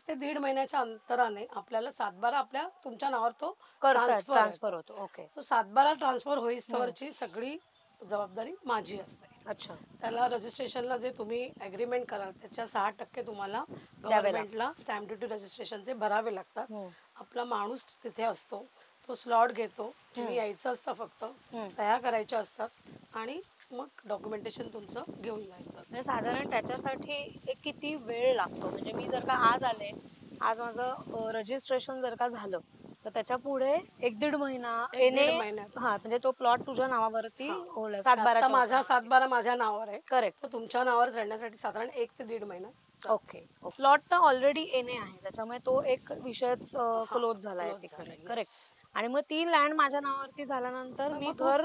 ते 1.5 महिन्याच्या अंतराने आपल्याला 7/12 आपल्या तुमच्या नावावर तो ट्रान्सफर होतो. ओके. सो 7/12 ट्रान्सफर होईस्तवरची सगळी जबाबदारी माझी असते. अच्छा. त्याला रजिस्ट्रेशनला जे तुम्ही ॲग्रीमेंट कराल त्याच्या 6% तुम्हाला द्यावे गव्हर्नमेंटला स्टॅम्प ड्युटी रजिस्ट्रेशनचे भरावे लागतात. हम्म. आपला माणूस तिथे असतो, तो स्लॉट घेतो, तुम्ही यायचं असतं फक्त, सह्या करायच्या असतात आणि मग डॉक्युमेंटेशन तुमचं घेऊन जायचं असतं. म्हणजे साधारण त्याच्यासाठी एक किती वेळ लागतो? म्हणजे मी जर का आज आले, आज माझं रजिस्ट्रेशन जर का झालं, तर त्याच्या पुढे 1-1.5 महिना 1-1.5 महिन्यात. हा, म्हणजे तो प्लॉट तुझ्या नावावरती होईल. आता 7/12 माझा 7/12 माझ्या नावावर आहे, करेक्ट. तर तुमच्या नावावर चढण्यासाठी साधारण 1 ते 1.5 महिना. ओके. प्लॉट तर ऑलरेडी एने आहे, त्याच्यामुळे तो एक विषयच क्लोज झालाय close तिकडे. झालाय, करेक्ट. yes. आणि मग ती लँड माझ्या नावावरती झाल्यानंतर मी मग तू घर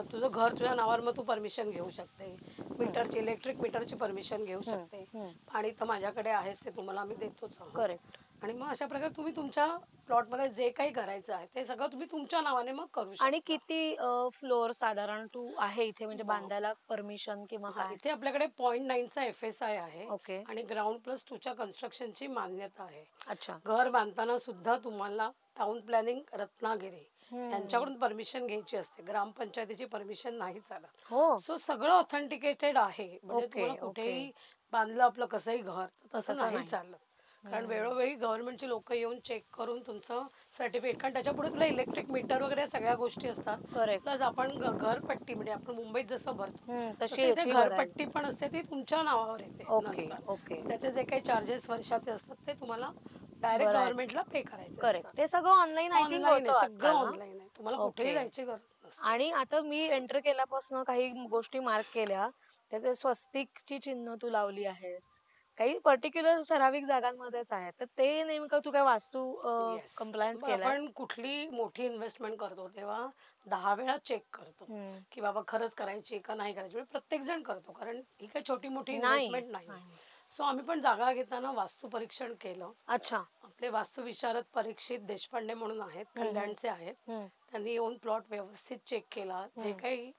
तुझं घर तुझ्या नावावर मग तू परमिशन घेऊ शकते, मीटरची इलेक्ट्रिक मीटरची परमिशन घेऊ शकते, पाणी तर माझ्याकडे आहेच, ते तुम्हाला आम्ही देतोच आहोत. करेक्ट. आणि मग अशा प्रकारे तुम्ही तुमच्या प्लॉटमध्ये जे काही करायचं आहे ते सगळं तुम्ही तुमच्या नावाने मग करू शकता. आणि किती फ्लोअर साधारण तू आहे इथे, म्हणजे बांधायला परमिशन किंवा काय? इथे आपल्याकडे 0.9चा FSI आहे ओके. आणि ग्राउंड +2च्या कन्स्ट्रक्शनची मान्यता आहे. अच्छा. घर बांधताना सुद्धा तुम्हाला टाउन प्लॅनिंग रत्नागिरी यांच्याकडून परमिशन घ्यायची असते, ग्रामपंचायतीची परमिशन नाही चालत. हो. सो सगळं ऑथेंटिकेटेड आहे. म्हणजे ओके, तुम्हाला कुठेही बांधलं आपलं कसंही घर तर तसं नाही चालत. कारण वेळोवेळी गव्हर्नमेंटची लोक येऊन चेक करून तुमचं सर्टिफिकेट, कारण त्याच्यापुढे तुला इलेक्ट्रिक मीटर वगैरे सगळ्या गोष्टी असतात. करेक्ट. प्लस आपण घरपट्टी, म्हणजे आपण मुंबईत जसं भरतो तशी तशी इथे घरपट्टी पण असते, ती तुमच्या नावावर येते. ओके. नंतर ओके. त्याचे जे काही चार्जेस वर्षाचे असतात ते तुम्हाला डायरेक्ट गव्हर्नमेंटला पे करायचे. करेक्ट. ते सगळं ऑनलाईन आय थिंक ऑनलाईन होतं आहे, सगळं आजकाल ना? ऑनलाईन आहे, तुम्हाला कुठेही जायची गरज नसते. आणि आता मी एंटर केल्यापासून काही गोष्टी मार्क केल्या, त्याचे स्वस्तिकची चिन्ह तू लावली आहेस, काही पर्टिक्युलर ठराविक जागांमध्येच आहेत, तर ते नेमकं तू काय वास्तू Yes. कंप्लायन्स मग केलास? आपण कुठली मोठी इन्व्हेस्टमेंट करतो तेव्हा 10 वेळा चेक करतो की बाबा खरंच करायची का नाही करायची. म्हणजे प्रत्येक जण करतो, कारण ही काही छोटी मोठी इन्व्हेस्टमेंट नाही. सो आम्ही पण जागा घेताना वास्तू परीक्षण केलं. अच्छा. आपले वास्तू विशारद परीक्षित देशपांडे म्हणून आहेत, कल्याणचे आहेत. त्यांनी येऊन प्लॉट व्यवस्थित चेक केला, जे काही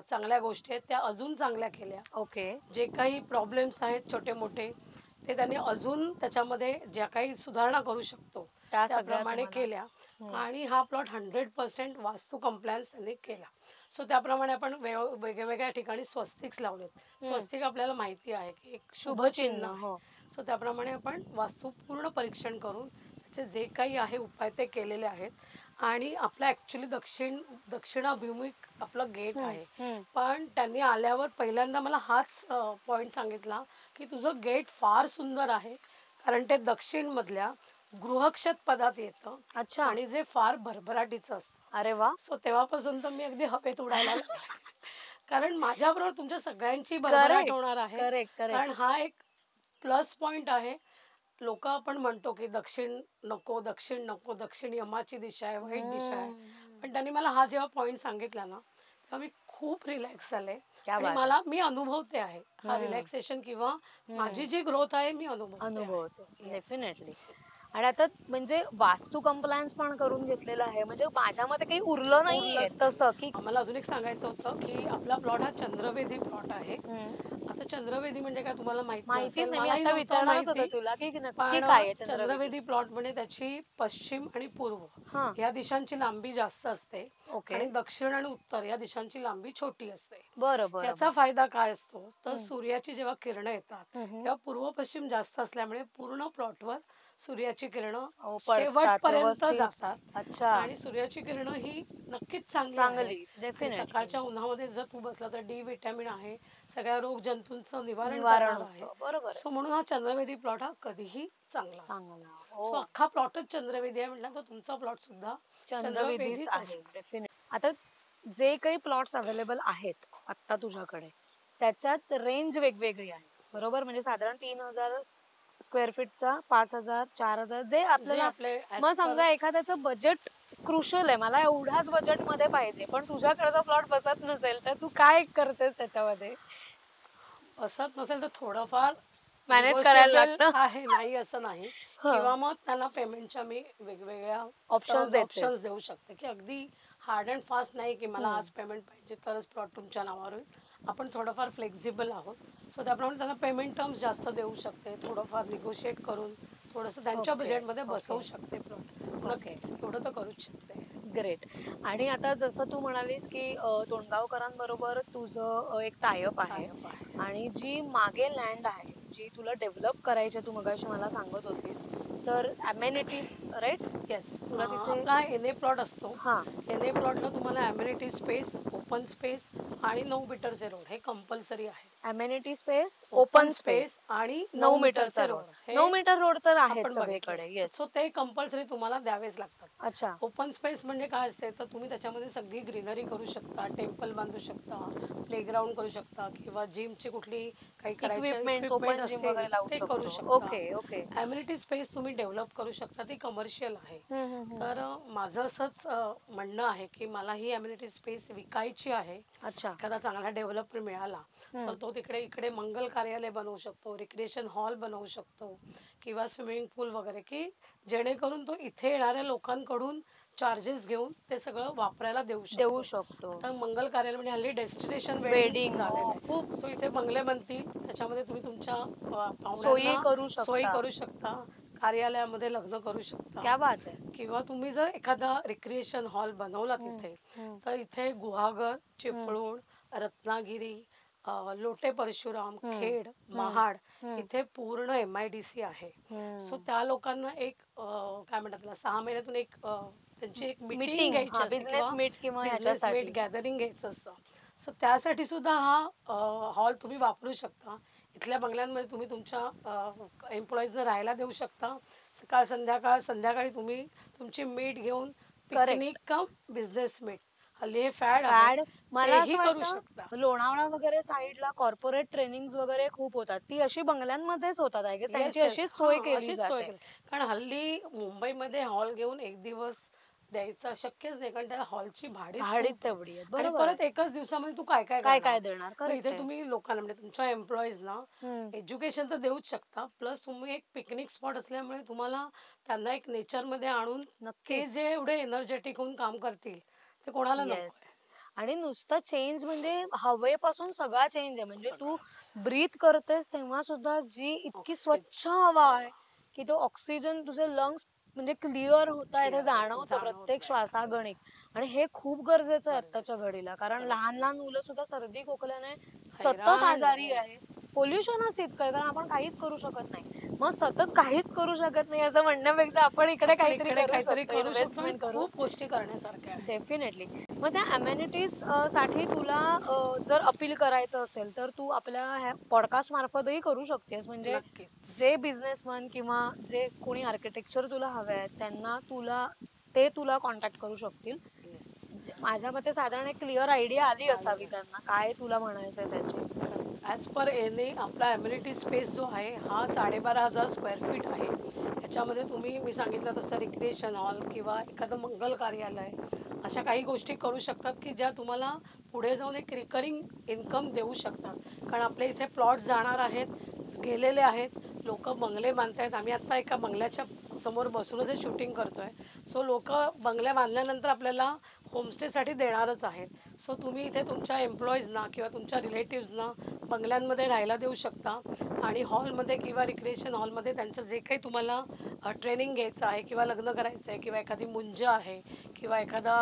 चांगल्या गोष्टी आहेत त्या अजून चांगल्या केल्या, ओके. जे काही प्रॉब्लेम्स आहेत छोटे मोठे ते त्यांनी अजून त्याच्यामध्ये ज्या काही सुधारणा करू शकतो त्याप्रमाणे केल्या. आणि हा प्लॉट 100% वास्तू कंप्लायन्स त्यांनी केला. सो त्याप्रमाणे आपण वेगवेगळ्या ठिकाणी स्वस्तिक्स लावलेत. स्वस्तिक आपल्याला माहिती आहे की एक शुभ चिन्ह आहे. सो त्याप्रमाणे आपण वास्तू पूर्ण परीक्षण करून त्याचे जे काही आहे उपाय ते केलेले आहेत. आणि आपला ऍक्च्युली दक्षिणाभिमुख आपलं गेट आहे, पण त्यांनी आल्यावर पहिल्यांदा मला हाच पॉइंट सांगितला की तुझं गेट फार सुंदर आहे, कारण ते दक्षिण मधल्या गृहक्षत पदात येतं. अच्छा. आणि जे फार भरभराटीचं असतं. अरे वा. सो तेव्हापासून तर मी अगदी हवेत उडायला लागले. कारण माझ्याबरोबर तुमच्या सगळ्यांची भरभराट होणार आहे, कारण हा एक प्लस पॉइंट आहे. लोक आपण म्हणतो की दक्षिण नको, दक्षिण नको, दक्षिण यमाची दिशा आहे, वाईट दिशा आहे, पण त्यांनी मला हा जेव्हा पॉइंट सांगितला ना तेव्हा मी खूप रिलॅक्स झाले. आणि मी अनुभवते आहे हा रिलॅक्सेशन किंवा माझी जी ग्रोथ आहे मी अनुभवते. डेफिनेटली. आणि आता म्हणजे वास्तू कंप्लायन्स पण करून घेतलेलं आहे, म्हणजे माझ्यामध्ये काही उरलं नाही तसं की. मला अजून एक सांगायचं होतं की आपला प्लॉट हा चंद्रवेधी प्लॉट आहे. आता चंद्रवेधी म्हणजे काय तुम्हाला माहितीच नाही, मी आता विचारणारच होतं तुला की नक्की काय आहे चंद्रवेधी प्लॉट. म्हणजे त्याची पश्चिम आणि पूर्व या दिशांची लांबी जास्त असते आणि दक्षिण आणि उत्तर या दिशांची लांबी छोटी असते. बरोबर. याचा फायदा काय असतो तर सूर्याची जेव्हा किरणं येतात तेव्हा पूर्व पश्चिम जास्त असल्यामुळे पूर्ण प्लॉटवर सूर्याची किरणं शेवटपर्यंत जातात. आणि सूर्याची किरणं ही नक्कीच चांगली. सकाळच्या उन्हामध्ये जर तू बसला तर डी विटॅमिन आहे, सगळ्या रोग जंतूंचं निवारण आहे. बरोबर. सो म्हणून हा चंद्रवेधी प्लॉट हा कधीही चांगला. सो अख्खा प्लॉटच चंद्रवेधी आहे म्हटलं तर तुमचा प्लॉट सुद्धा चंद्रवेधीच आहे. आता जे काही प्लॉट्स अवेलेबल आहेत आता तुझ्याकडे त्याच्यात रेंज वेगवेगळी आहे, बरोबर? म्हणजे साधारण 3,000 स्क्वेअर फीटचा, 5,000, 4,000 जे आपल्याला. मग समजा एखाद्याचं बजेट क्रुशल आहे, मला एवढ्याच बजेट मध्ये पाहिजे, पण तुझ्याकडचा प्लॉट बसत नसेल तर तू काय करतेस त्याच्यामध्ये? बसत नसेल तर थोडंफार मॅनेज करायला लागतं आहे, नाही असं नाही. किंवा मग त्यांना पेमेंटच्या मी वेगवेगळ्या Options ऑप्शन्स देऊ शकते, की अगदी हार्ड अँड फास्ट नाही की मला आज पेमेंट पाहिजे तरच प्लॉट तुमच्या नावावर होईल. आपण थोडंफार फ्लेक्झिबल आहोत, सो त्याप्रमाणे त्यांना पेमेंट टर्म्स जास्त देऊ शकते, थोडंफार निगोशिएट करून थोडंसं त्यांच्या बजेटमध्ये बसवू शकते प्लॉट. नक्कीच एवढं तर करूच शकते. ग्रेट. आणि आता जसं तू म्हणालीस की तोंडगावकरांबरोबर तुझं एक टायअप आहे, Tie-up आहे. आणि जी मागे लँड आहे जी तुला डेव्हलप करायची आहे, तू मगाशी मला सांगत होतीस, तर अमेनिटीज राईट. येस, तुला तिथे आपला एन ए प्लॉट असतो. हा एन ए प्लॉटला तुम्हाला अम्युनिटी स्पेस, ओपन स्पेस आणि 9 मीटरचे रोड हे कंपल्सरी आहे. अमेनिटी स्पेस, ओपन स्पेस, आणि 9 मीटरचा रोड. 9 मीटर रोड तर आहे सगळीकडे. येस. सो ते कंपल्सरी तुम्हाला द्यावेच लागतात. अच्छा. ओपन स्पेस म्हणजे काय असते, तर तुम्ही त्याच्यामध्ये सगळी ग्रीनरी करू शकता, टेम्पल बांधू शकता, प्लेग्राऊंड करू शकता, किंवा जिमची कुठली काही करायची Equipments, open gym वगैरे लावू ते करू शकतो. शकता. Okay, okay. अम्युनिटी स्पेस तुम्ही डेव्हलप करू शकता, ती कमर्शियल आहे. तर माझं असंच म्हणणं आहे की मला ही अम्युनिटी स्पेस विकायची आहे. अच्छा. एखादा चांगला डेव्हलपर मिळाला तर तो तिकडे इकडे मंगल कार्यालय बनवू शकतो, रिक्रिएशन हॉल बनवू शकतो, किंवा स्विमिंग पूल वगैरे, की जेणेकरून तो इथे येणाऱ्या लोकांकडून चार्जेस घेऊन ते सगळं वापरायला देऊ शकतो. आता मंगल कार्यालय म्हणजे हल्ली डेस्टिनेशन Wedding, वेडिंग हो, खूप. सो इथे बंगले बनतील, त्याच्यामध्ये तुम्ही तुमच्या सोयी करू पाहुण्यांना शकता. सोयी करू शकता, कार्यालयामध्ये लग्न करू शकता. क्या बात आहे. किंवा तुम्ही जर एखादा रिक्रिएशन हॉल बनवला तिथे, तर इथे गुहागर, चिपळूण, रत्नागिरी, लोटे परशुराम, खेड, महाड इथे पूर्ण MIDC आहे. सो त्या लोकांना एक काय म्हणतात त्याला, 6 महिन्यातून एक त्यांची एक Meeting, मीटिंग घ्यायची हा, असते, business meet किंवा ह्याच्यासाठी. गॅदरिंग घ्यायचं असतं. सो त्यासाठी सुद्धा हा हॉल तुम्ही वापरू शकता. इथल्या बंगल्यांमध्ये तुम्ही तुमच्या एम्प्लॉईजना राहायला देऊ शकता. सकाळ संध्याकाळी तुम्ही तुमची मीट घेऊन पिकनिक कम बिझनेस मीट, हल्ली हे फॅड फॅड. आहे, मला तेही असं करू शकता. वाटतं लोणावळा वगैरे साईडला कॉर्पोरेट ट्रेनिंग वगैरे खूप होतात, ती अशी बंगल्यांमध्येच होतात आहे, त्यांची Yes, yes. अशीच सोय हां, केली अशीच सोय जाते. केली. कारण हल्ली मुंबईमध्ये हॉल घेऊन एक दिवस द्यायचा शक्यच नाही, कारण त्या हॉलची भाडीच भाडीच खूप आहे. तेवढी आहे. आणि बरोबर परत एकच दिवसामध्ये तू काय काय काय करणार? काय देणार. मग Correct इथे आहे. तुम्ही लोकांना म्हणजे तुमच्या एम्प्लॉईजना एज्युकेशन तर देऊच शकता, प्लस तुम्ही एक पिकनिक स्पॉट असल्यामुळे तुम्हाला त्यांना एक नेचरमध्ये आणून ते जे एवढे एनर्जेटिक होऊन काम करतील ते कोणाला नको येस. आहे. आणि नुसतं चेंज म्हणजे हवेपासून सगळा चेंज आहे. म्हणजे तू सगळंच. ब्रीथ करतेस तेव्हा सुद्धा जी इतकी ऑक्सिजन. स्वच्छ हवा आहे की तो ऑक्सिजन तुझे लंग्स म्हणजे क्लिअर होत आहे, हे जाणवतं प्रत्येक श्वासागणिक. आणि हे खूप गरजेचं आहे आत्ताच्या घडीला, कारण लहान लहान मुलं सुद्धा सर्दी खोकल्याने सतत हैराण आजारी आहे. पोल्युशनच इतकं आहे, कारण आपण काहीच करू शकत नाही. मग सतत काहीच करू शकत नाही असं म्हणण्यापेक्षा आपण इकडे काहीतरी करू शकतो, इन्व्हेस्टमेंट करू. खूप गोष्टी करण्यासारख्या आहेत. डेफिनेटली. मग त्या अमेनिटीज साठी तुला जर अपील करायचं असेल तर तू आपल्या ह्या पॉडकास्ट मार्फतही करू शकतेस. म्हणजे नक्कीच. जे बिझनेसमन किंवा जे कोणी आर्किटेक्चर तुला हवे आहेत त्यांना तुला कॉन्टॅक्ट करू शकतील. माझ्या मते साधारण एक क्लिअर आयडिया आली असावी त्यांना काय तुला म्हणायचंय त्याची. ॲज पर एने आपला अम्युनिटी स्पेस जो आहे हा 12,500 स्क्वेअर फीट आहे. याच्यामध्ये तुम्ही मी सांगितलं तसं रिक्रिएशन हॉल किंवा एखादं मंगल कार्यालय अशा काही गोष्टी करू शकतात की ज्या तुम्हाला पुढे जाऊन एक रिकरिंग इन्कम देऊ शकतात. कारण आपल्या इथे प्लॉट्स जाणार आहेत, गेलेले आहेत, लोक बंगले बांधतायत. आम्ही आत्ता एका बंगल्याच्या समोर बसूनच हे शूटिंग करतोय. सो लोक बंगल्या बांधल्यानंतर आपल्याला होमस्टेसाठी देणारच आहेत. सो तुम्ही इथे तुमच्या एम्प्लॉईजना किंवा तुमच्या रिलेटिव्सना बंगल्यांमध्ये राहायला देऊ शकता. आणि हॉलमध्ये किंवा रिक्रिएशन हॉलमध्ये त्यांचं जे काही तुम्हाला ट्रेनिंग घ्यायचं आहे किंवा लग्न करायचं आहे किंवा एखादी मुंज आहे किंवा एखादा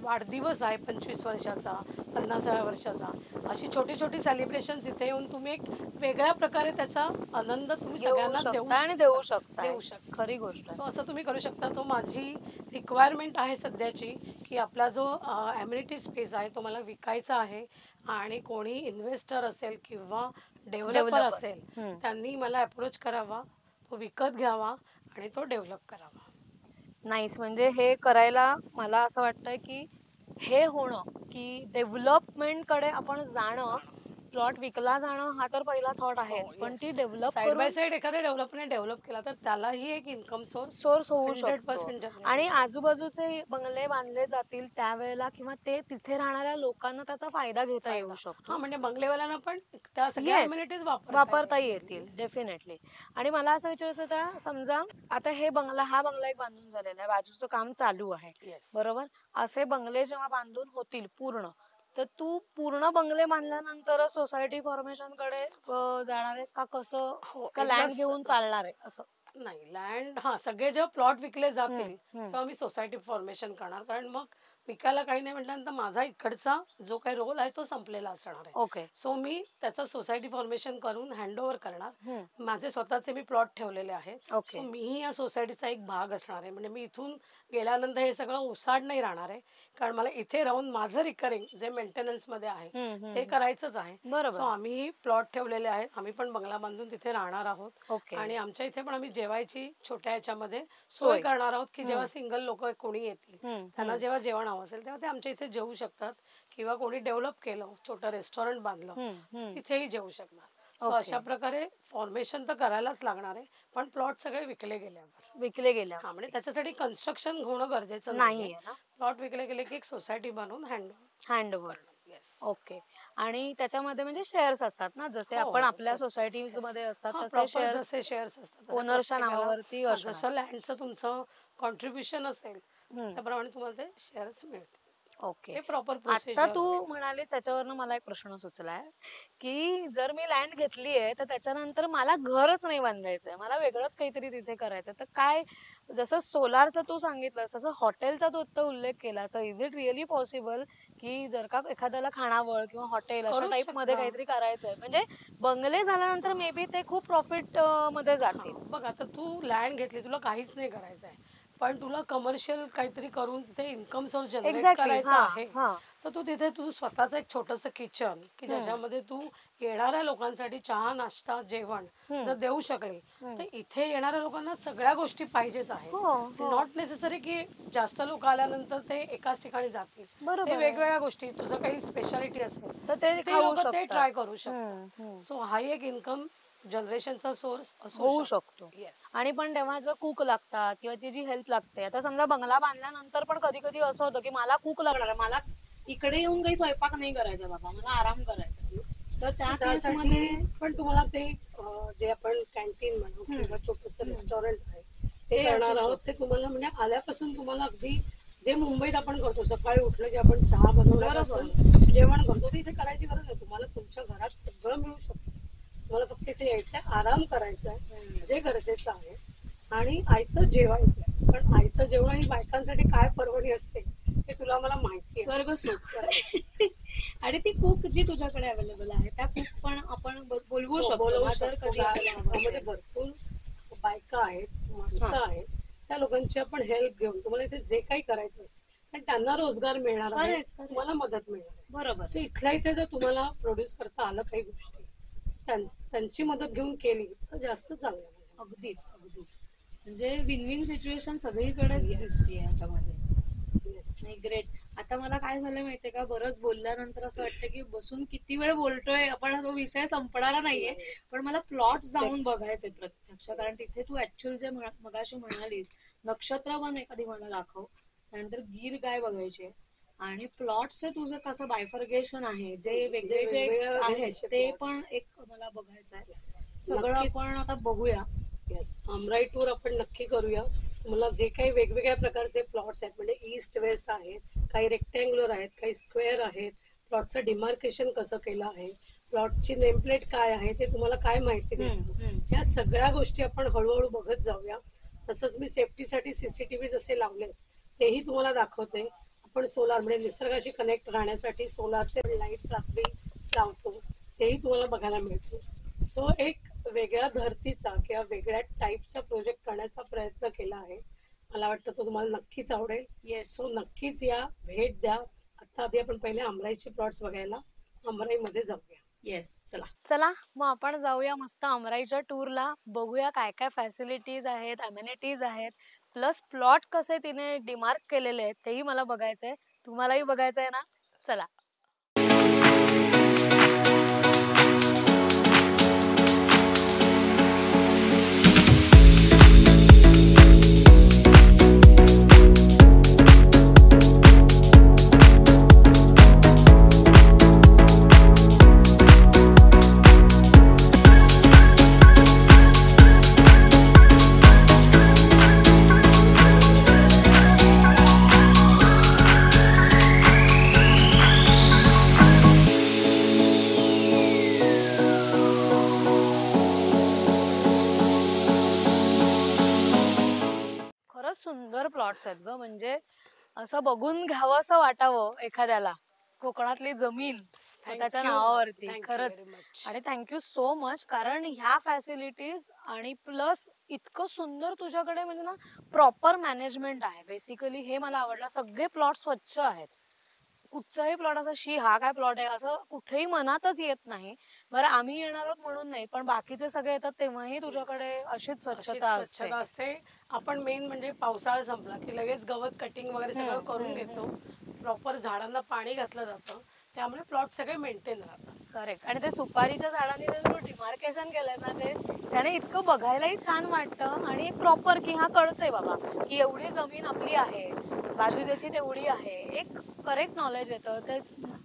वाढदिवस आहे 25 वर्षाचा, 50व्या वर्षाचा, अशी छोटी छोटी सेलिब्रेशन्स इथे येऊन तुम्ही एक वेगळ्या प्रकारे त्याचा आनंद तुम्ही सगळ्यांना देऊ शकता. खरी गोष्ट. सो असं तुम्ही करू शकता. तो माझी रिक्वायरमेंट आहे सध्याची की आपला जो अम्युनिटी स्पेस आहे तो मला विकायचा आहे. आणि कोणी इन्व्हेस्टर असेल किंवा डेव्हलपर असेल त्यांनी मला अप्रोच करावा, तो विकत घ्यावा आणि तो डेव्हलप करावा. नाईस. म्हणजे हे करायला मला असं वाटतंय की हे होणं की डेव्हलपमेंट कडे आपण जाणं प्लॉट विकला जाणं हा तर पहिला थॉट आहेच, पण ती डेव्हलप साइड बाय करून साइड एखाद्या डेव्हलपने डेव्हलप केला तर त्यालाही एक इन्कम सोर्स सोर्स होऊ 100% शकतो. जनरेट आणि आजूबाजूचे बंगले बांधले जातील त्यावेळेला किंवा ते तिथे राहणाऱ्या लोकांना त्याचा फायदा घेता येऊ हा शकतो. म्हणजे बंगलेवाल्यांना पण त्या सगळ्या येस, अम्युनिटीज वापरता येतील डेफिनेटली. आणि मला असं विचारायचं होतं, समजा आता हा बंगला एक बांधून झालेला आहे, बाजूचं काम चालू आहे, येस. बरोबर. असे बंगले जेव्हा बांधून होतील पूर्ण, तर तू पूर्ण बंगले बांधल्यानंतर सोसायटी फॉर्मेशन कडे जाणार आहेस का, कसं हो, का एकदा लँड घेऊन चालणार आहे असं? नाही, लँड सगळे जेव्हा प्लॉट विकले जातील हम्म. तेव्हा मी सोसायटी फॉर्मेशन करणार, कारण मग विकायला काही नाही म्हटल्यानंतर माझा इकडचा जो काही रोल आहे तो संपलेला असणार आहे. ओके. सो मी त्याचं सोसायटी फॉर्मेशन करून हँडओव्हर करणार. हम्म. माझे स्वतःचे मी प्लॉट ठेवलेले आहेत. ओके. सो मीही या सोसायटीचा एक भाग असणार आहे. म्हणजे मी इथून गेल्यानंतर हे सगळं ओसाड नाही राहणार आहे, कारण मला इथे राहून माझं रिकरिंग जे मेंटेनन्स मध्ये आहे ते करायचंच आहे. बरोबर. सो आम्ही प्लॉट ठेवलेले आहेत, आम्ही पण बंगला बांधून तिथे राहणार आहोत. ओके. आणि आमच्या इथे पण आम्ही जेवायची छोट्या याच्यामध्ये सोय सोय करणार आहोत, की जेव्हा सिंगल लोक कोणी येतील त्यांना जेव्हा जेवण हवं असेल तेव्हा ते आमच्या इथे जेवू शकतात, किंवा कोणी डेव्हलप केलं छोटं रेस्टॉरंट बांधलं तिथेही जेवू शकणार. सो अशा प्रकारे फॉर्मेशन तर करायलाच लागणार आहे, पण प्लॉट सगळे विकले गेल्यावर म्हणजे त्याच्यासाठी कन्स्ट्रक्शन होणं गरजेचं नाहीये ना. प्लॉट विकले गेले की एक सोसायटी बनवून हँडओव्हर. ओके. आणि त्याच्यामध्ये म्हणजे शेअर्स असतात ना, जसे आपण आपल्या सोसायटीज मध्ये असतात तसे शेअर्स असतात ओनरच्या नावावरती असतात. जसं लँडचं तुमचं कॉन्ट्रीब्युशन असेल त्याप्रमाणे तुम्हाला ते शेअर्स मिळतील. ओके. प्रॉपर आता प्रोसिजर. तू म्हणालीस त्याच्यावरनं मला एक प्रश्न सुचलाय, की जर मी लँड घेतलीये तर त्याच्यानंतर मला घरच नाही बांधायचंय, मला वेगळंच काहीतरी तिथे करायचं, तर काय, जसं सोलारचं तू सांगितलंस तसं हॉटेलचा तू आता उल्लेख केला, so is it really possible की जर का एखाद्याला खानावळ किंवा हॉटेल अशा टाईप मध्ये काहीतरी करायचंय, म्हणजे बंगले झाल्यानंतर मे बी ते खूप प्रॉफिट मध्ये जातील. बघ आता तू लँड घेतली, तुला काहीच नाही करायचं आहे, पण तुला कमर्शियल काहीतरी करून तिथे इन्कम सोर्स जनरेट करायचा आहे, तर तू तिथे तू स्वतःच एक छोटस किचन की ज्याच्यामध्ये तू येणाऱ्या लोकांसाठी चहा नाश्ता जेवण जर देऊ शकले, तर इथे येणाऱ्या लोकांना सगळ्या गोष्टी पाहिजेच आहेत. नॉट नेसेसरी की जास्त लोक आल्यानंतर ते एकाच ठिकाणी जातील, ते वेगवेगळ्या गोष्टी, तुझं काही स्पेशालिटी असेल तर ते लोक ते ट्राय करू शकतात. सो हा एक इन्कम जनरेशनचा सोर्स होऊ शकतो. आणि पण तेव्हा जर कुक लागतात किंवा ती जी हेल्प लागते, आता समजा बंगला बांधल्यानंतर पण कधी कधी असं होतं की मला कुक लागणार आहे, मला इकडे येऊन काही स्वयंपाक नाही करायचा बाबा, मला आराम करायचा, तर त्या केसमध्ये पण तुम्हाला ते जे आपण कॅन्टीन म्हणू किंवा छोटस रेस्टॉरंट आहे ते करणार आहोत. ते तुम्हाला म्हणजे आल्यापासून तुम्हाला अगदी जे मुंबईत आपण करतो, सकाळी उठलं की आपण चहा बनवल्यापासून जेवण करतो, ते इथे करायची गरज नाही. तुम्हाला तुमच्या घरात सगळं मिळू शकतं. तुम्हाला फक्त इथे यायचंय, आराम करायचा आहे, जे गरजेचं आहे, आणि आयतं जेवायचंय. पण आयतं जेवण ही बायकांसाठी काय पर्वणी असते हे तुला मला माहिती आहे. स्वर्ग सुख. आणि ती कुक जी तुझ्याकडे अवेलेबल आहे त्या कुक पण आपण बोलवू शकतो जर कधी. भरपूर बायका आहेत, माणसं आहेत, त्या लोकांची आपण हेल्प घेऊन तुम्हाला इथे जे काही करायचं असेल, पण त्यांना रोजगार मिळणार आहे, तुम्हाला मदत मिळणार आहे. बरोबर. सो इथल्या इथे जर तुम्हाला प्रोड्यूस करता आलं काही गोष्टी, त्यांची मदत घेऊन केली तर जास्त चांगलं. अगदीच अगदीच, म्हणजे विन विन सिच्युएशन सगळीकडेच दिसते याच्यामध्ये. नाही, ग्रेट. आता मला काय झालं माहितीये का, बरंच बोलल्यानंतर असं वाटतं की बसून किती वेळ बोलतोय आपण, तो विषय संपणारा नाहीये, पण मला प्लॉट जाऊन बघायचे प्रत्यक्ष, कारण तिथे तू ऍक्च्युअल जे मगाशी म्हणालीस नक्षत्र वन एखादी मला दाखव, त्यानंतर गीर गाय बघायचे, आणि प्लॉटचे तुझं कसं बायफर्गेशन आहे, जे वेगवेगळे आहेत ते पण एक मला बघायचं आहे. सगळं आपण आता बघूया. आमराई टूर आपण नक्की करूया. तुम्हाला जे काही वेगवेगळ्या प्रकारचे प्लॉट्स आहेत, म्हणजे ईस्ट वेस्ट आहेत, काही रेक्टँग्युलर आहेत, काही स्क्वेअर आहेत, प्लॉटचं डिमार्केशन कसं केलं आहे, प्लॉटची नेमप्लेट काय आहे ते तुम्हाला काय माहिती नाही, या सगळ्या गोष्टी आपण हळूहळू बघत जाऊया. तसंच मी सेफ्टीसाठी सीसीटीव्ही जसे लावले तेही तुम्हाला दाखवते. आपण सोलार म्हणजे निसर्गाशी कनेक्ट राहण्यासाठी सोलारचे लाईट्स रात्री लावतो, तेही तुम्हाला बघायला मिळते. सो एक वेगळ्या धर्तीचा किंवा वेगळ्या टाईपचा प्रोजेक्ट करण्याचा प्रयत्न केला आहे. मला वाटतं तो तुम्हाला नक्कीच आवडेल. सो नक्कीच या, भेट द्या. आता आधी आपण पहिले आमराईचे प्लॉट्स बघायला आमराईमध्ये जाऊया. येस, चला मग आपण जाऊया मस्त आमराईच्या टूरला, बघूया काय काय फॅसिलिटीज आहेत, अमेनिटीज आहेत, प्लस प्लॉट कसे तिने डिमार्क केलेले आहेत तेही मला बघायचंय, तुम्हालाही बघायचंय ना. चला. प्लॉट्स आहेत ग, म्हणजे असं बघून घ्यावं असं वाटावं एखाद्याला. कोकणातली जमीन स्वतःच्या Thank you. नावावरती, Thank you खरंच. very much. आणि थँक्यू सो मच, कारण ह्या फॅसिलिटीज आणि प्लस इतकं सुंदर तुझ्याकडे म्हणजे ना प्रॉपर मॅनेजमेंट आहे. बेसिकली हे मला आवडलं. सगळे प्लॉट स्वच्छ आहेत. कुठचाही प्लॉट असं शी हा काय प्लॉट आहे असं कुठेही मनातच येत नाही. बरं आम्ही येणार आहोत म्हणून नाही, पण बाकीचे सगळे येतात तेव्हाही तुझ्याकडे अशीच अशीच स्वच्छता असते. स्वच्छता असते. आपण मेन म्हणजे पावसाळा संपला की लगेच गवत कटिंग वगैरे सगळं करून घेतो. प्रॉपर झाडांना पाणी घातलं जातं, त्यामुळे प्लॉट सगळे मेंटेन राहतात. करेक्ट. आणि ते सुपारीच्या झाडांनी ते जो डिमार्केशन केलंय ना, ते त्याने इतकं बघायलाही छान वाटतं. आणि एक प्रॉपर की हा कळतंय बाबा की एवढी जमीन आपली आहे, बाजू त्याची तेवढी आहे, एक करेक्ट नॉलेज येतं. ते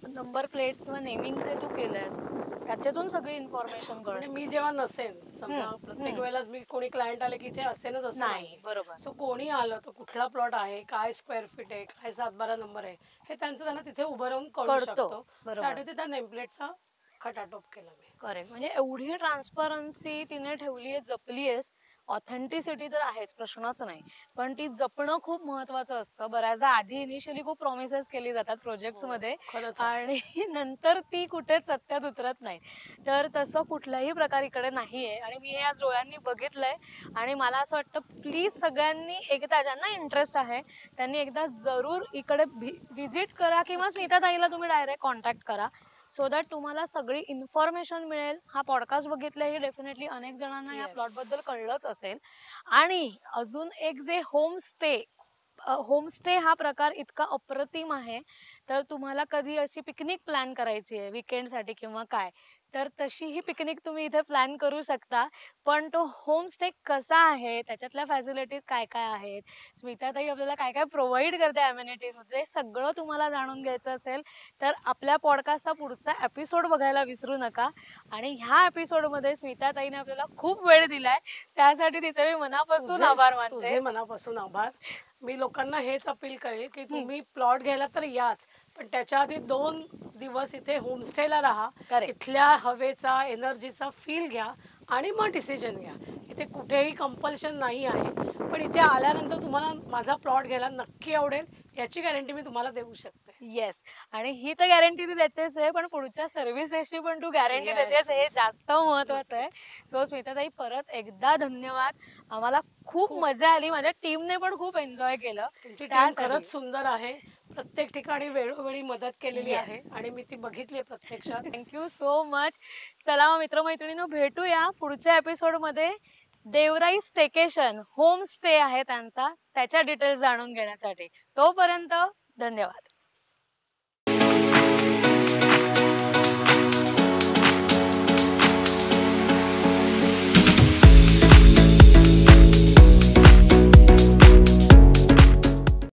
नंबर प्लेट्स किंवा नेमिंग जे तू केलंयस त्याच्यातून सगळी इन्फॉर्मेशन म्हणजे कळते. मी जेव्हा नसेन, समजा प्रत्येक वेळेलाच मी कोणी क्लायंट आले की इथे असेनच असं नाही, बरोबर. सो कोणी आलं तर कुठला प्लॉट आहे, काय स्क्वेअर फीट आहे, काय 7-12 नंबर आहे, हे त्यांना तिथे उभं राहून कळू कळतं, शकतो. बरोबर. त्यासाठी ते त्या नेमप्लेटचा खटाटोप केला मी. करेक्ट. म्हणजे एवढी ट्रान्सपरन्सी तिने ठेवली आहे, जपली आहेस. ऑथेंटिसिटी तर आहेच, प्रश्नच नाही, पण ती जपणं खूप महत्वाचं असतं. बऱ्याचदा आधी इनिशियली खूप प्रॉमिसेस केली जातात प्रोजेक्ट्स मध्ये, खरंच आहे. आणि नंतर ती कुठेच सत्यात उतरत नाही. तर तसं कुठल्याही प्रकार इकडे नाहीये. आणि मी हे आज डोळ्यांनी बघितलंय. आणि मला असं वाटतं प्लीज सगळ्यांनी एकदा, ज्यांना इंटरेस्ट आहे त्यांनी एकदा जरूर इकडे व्हिजिट करा, किंवा स्मिताताईला तुम्ही डायरेक्ट कॉन्टॅक्ट करा, सो दॅट तुम्हाला सगळी इन्फॉर्मेशन मिळेल. हा पॉडकास्ट बघितलं हे डेफिनेटली अनेक जणांना या प्लॉट बद्दल कळलंच असेल. आणि अजून एक जे होमस्टे हा प्रकार इतका अप्रतिम आहे. तर तुम्हाला कधी अशी पिकनिक प्लॅन करायची आहे विकेंडसाठी किंवा काय, तर तशी ही पिकनिक तुम्ही इथे प्लॅन करू शकता. पण तो होमस्टे कसा आहे, त्याच्यातल्या फॅसिलिटीज काय काय आहेत, स्मिताताई आपल्याला काय काय प्रोव्हाइड करते अम्युनिटीज, ते सगळं तुम्हाला जाणून घ्यायचं असेल तर आपल्या पॉडकास्टचा पुढचा एपिसोड बघायला विसरू नका. आणि ह्या एपिसोडमध्ये स्मिताताईने आपल्याला खूप वेळ दिलाय, त्यासाठी तिचे मी मनापासून आभार मानते. तुझे मनापासून आभार. मी लोकांना हेच अपील करेल की तुम्ही प्लॉट घ्यायला तर याच, पण त्याच्या आधी 2 दिवस इथे होमस्टेला राहा. Correct. इथल्या हवेचा, एनर्जीचा फील घ्या आणि मग डिसिजन घ्या. इथे कुठेही कंपल्शन नाही आहे, पण इथे आल्यानंतर तुम्हाला माझा प्लॉट घ्यायला नक्की आवडेल याची गॅरंटी मी तुम्हाला देऊ शकते. येस. आणि ही तर गॅरंटी ती देतेच आहे, पण पुढच्या सर्व्हिसेसची पण तू गॅरंटी देतेस, हे जास्त महत्वाचं आहे. सो स्मिताताई, परत एकदा धन्यवाद. आम्हाला खूप मजा आली, माझ्या टीमने पण खूप एन्जॉय केलं. तुमची टीम खरंच सुंदर आहे, प्रत्येक ठिकाणी वेळोवेळी मदत केलेली आहे आणि मी ती बघितली प्रत्यक्षात. Thank you so much. चला मग मित्रमैत्रिणींनो, भेटूया पुढच्या एपिसोडमध्ये. देवराई स्टेकेशन होम स्टे आहे त्यांचा, त्याच्या डिटेल्स जाणून घेण्यासाठी. तोपर्यंत धन्यवाद.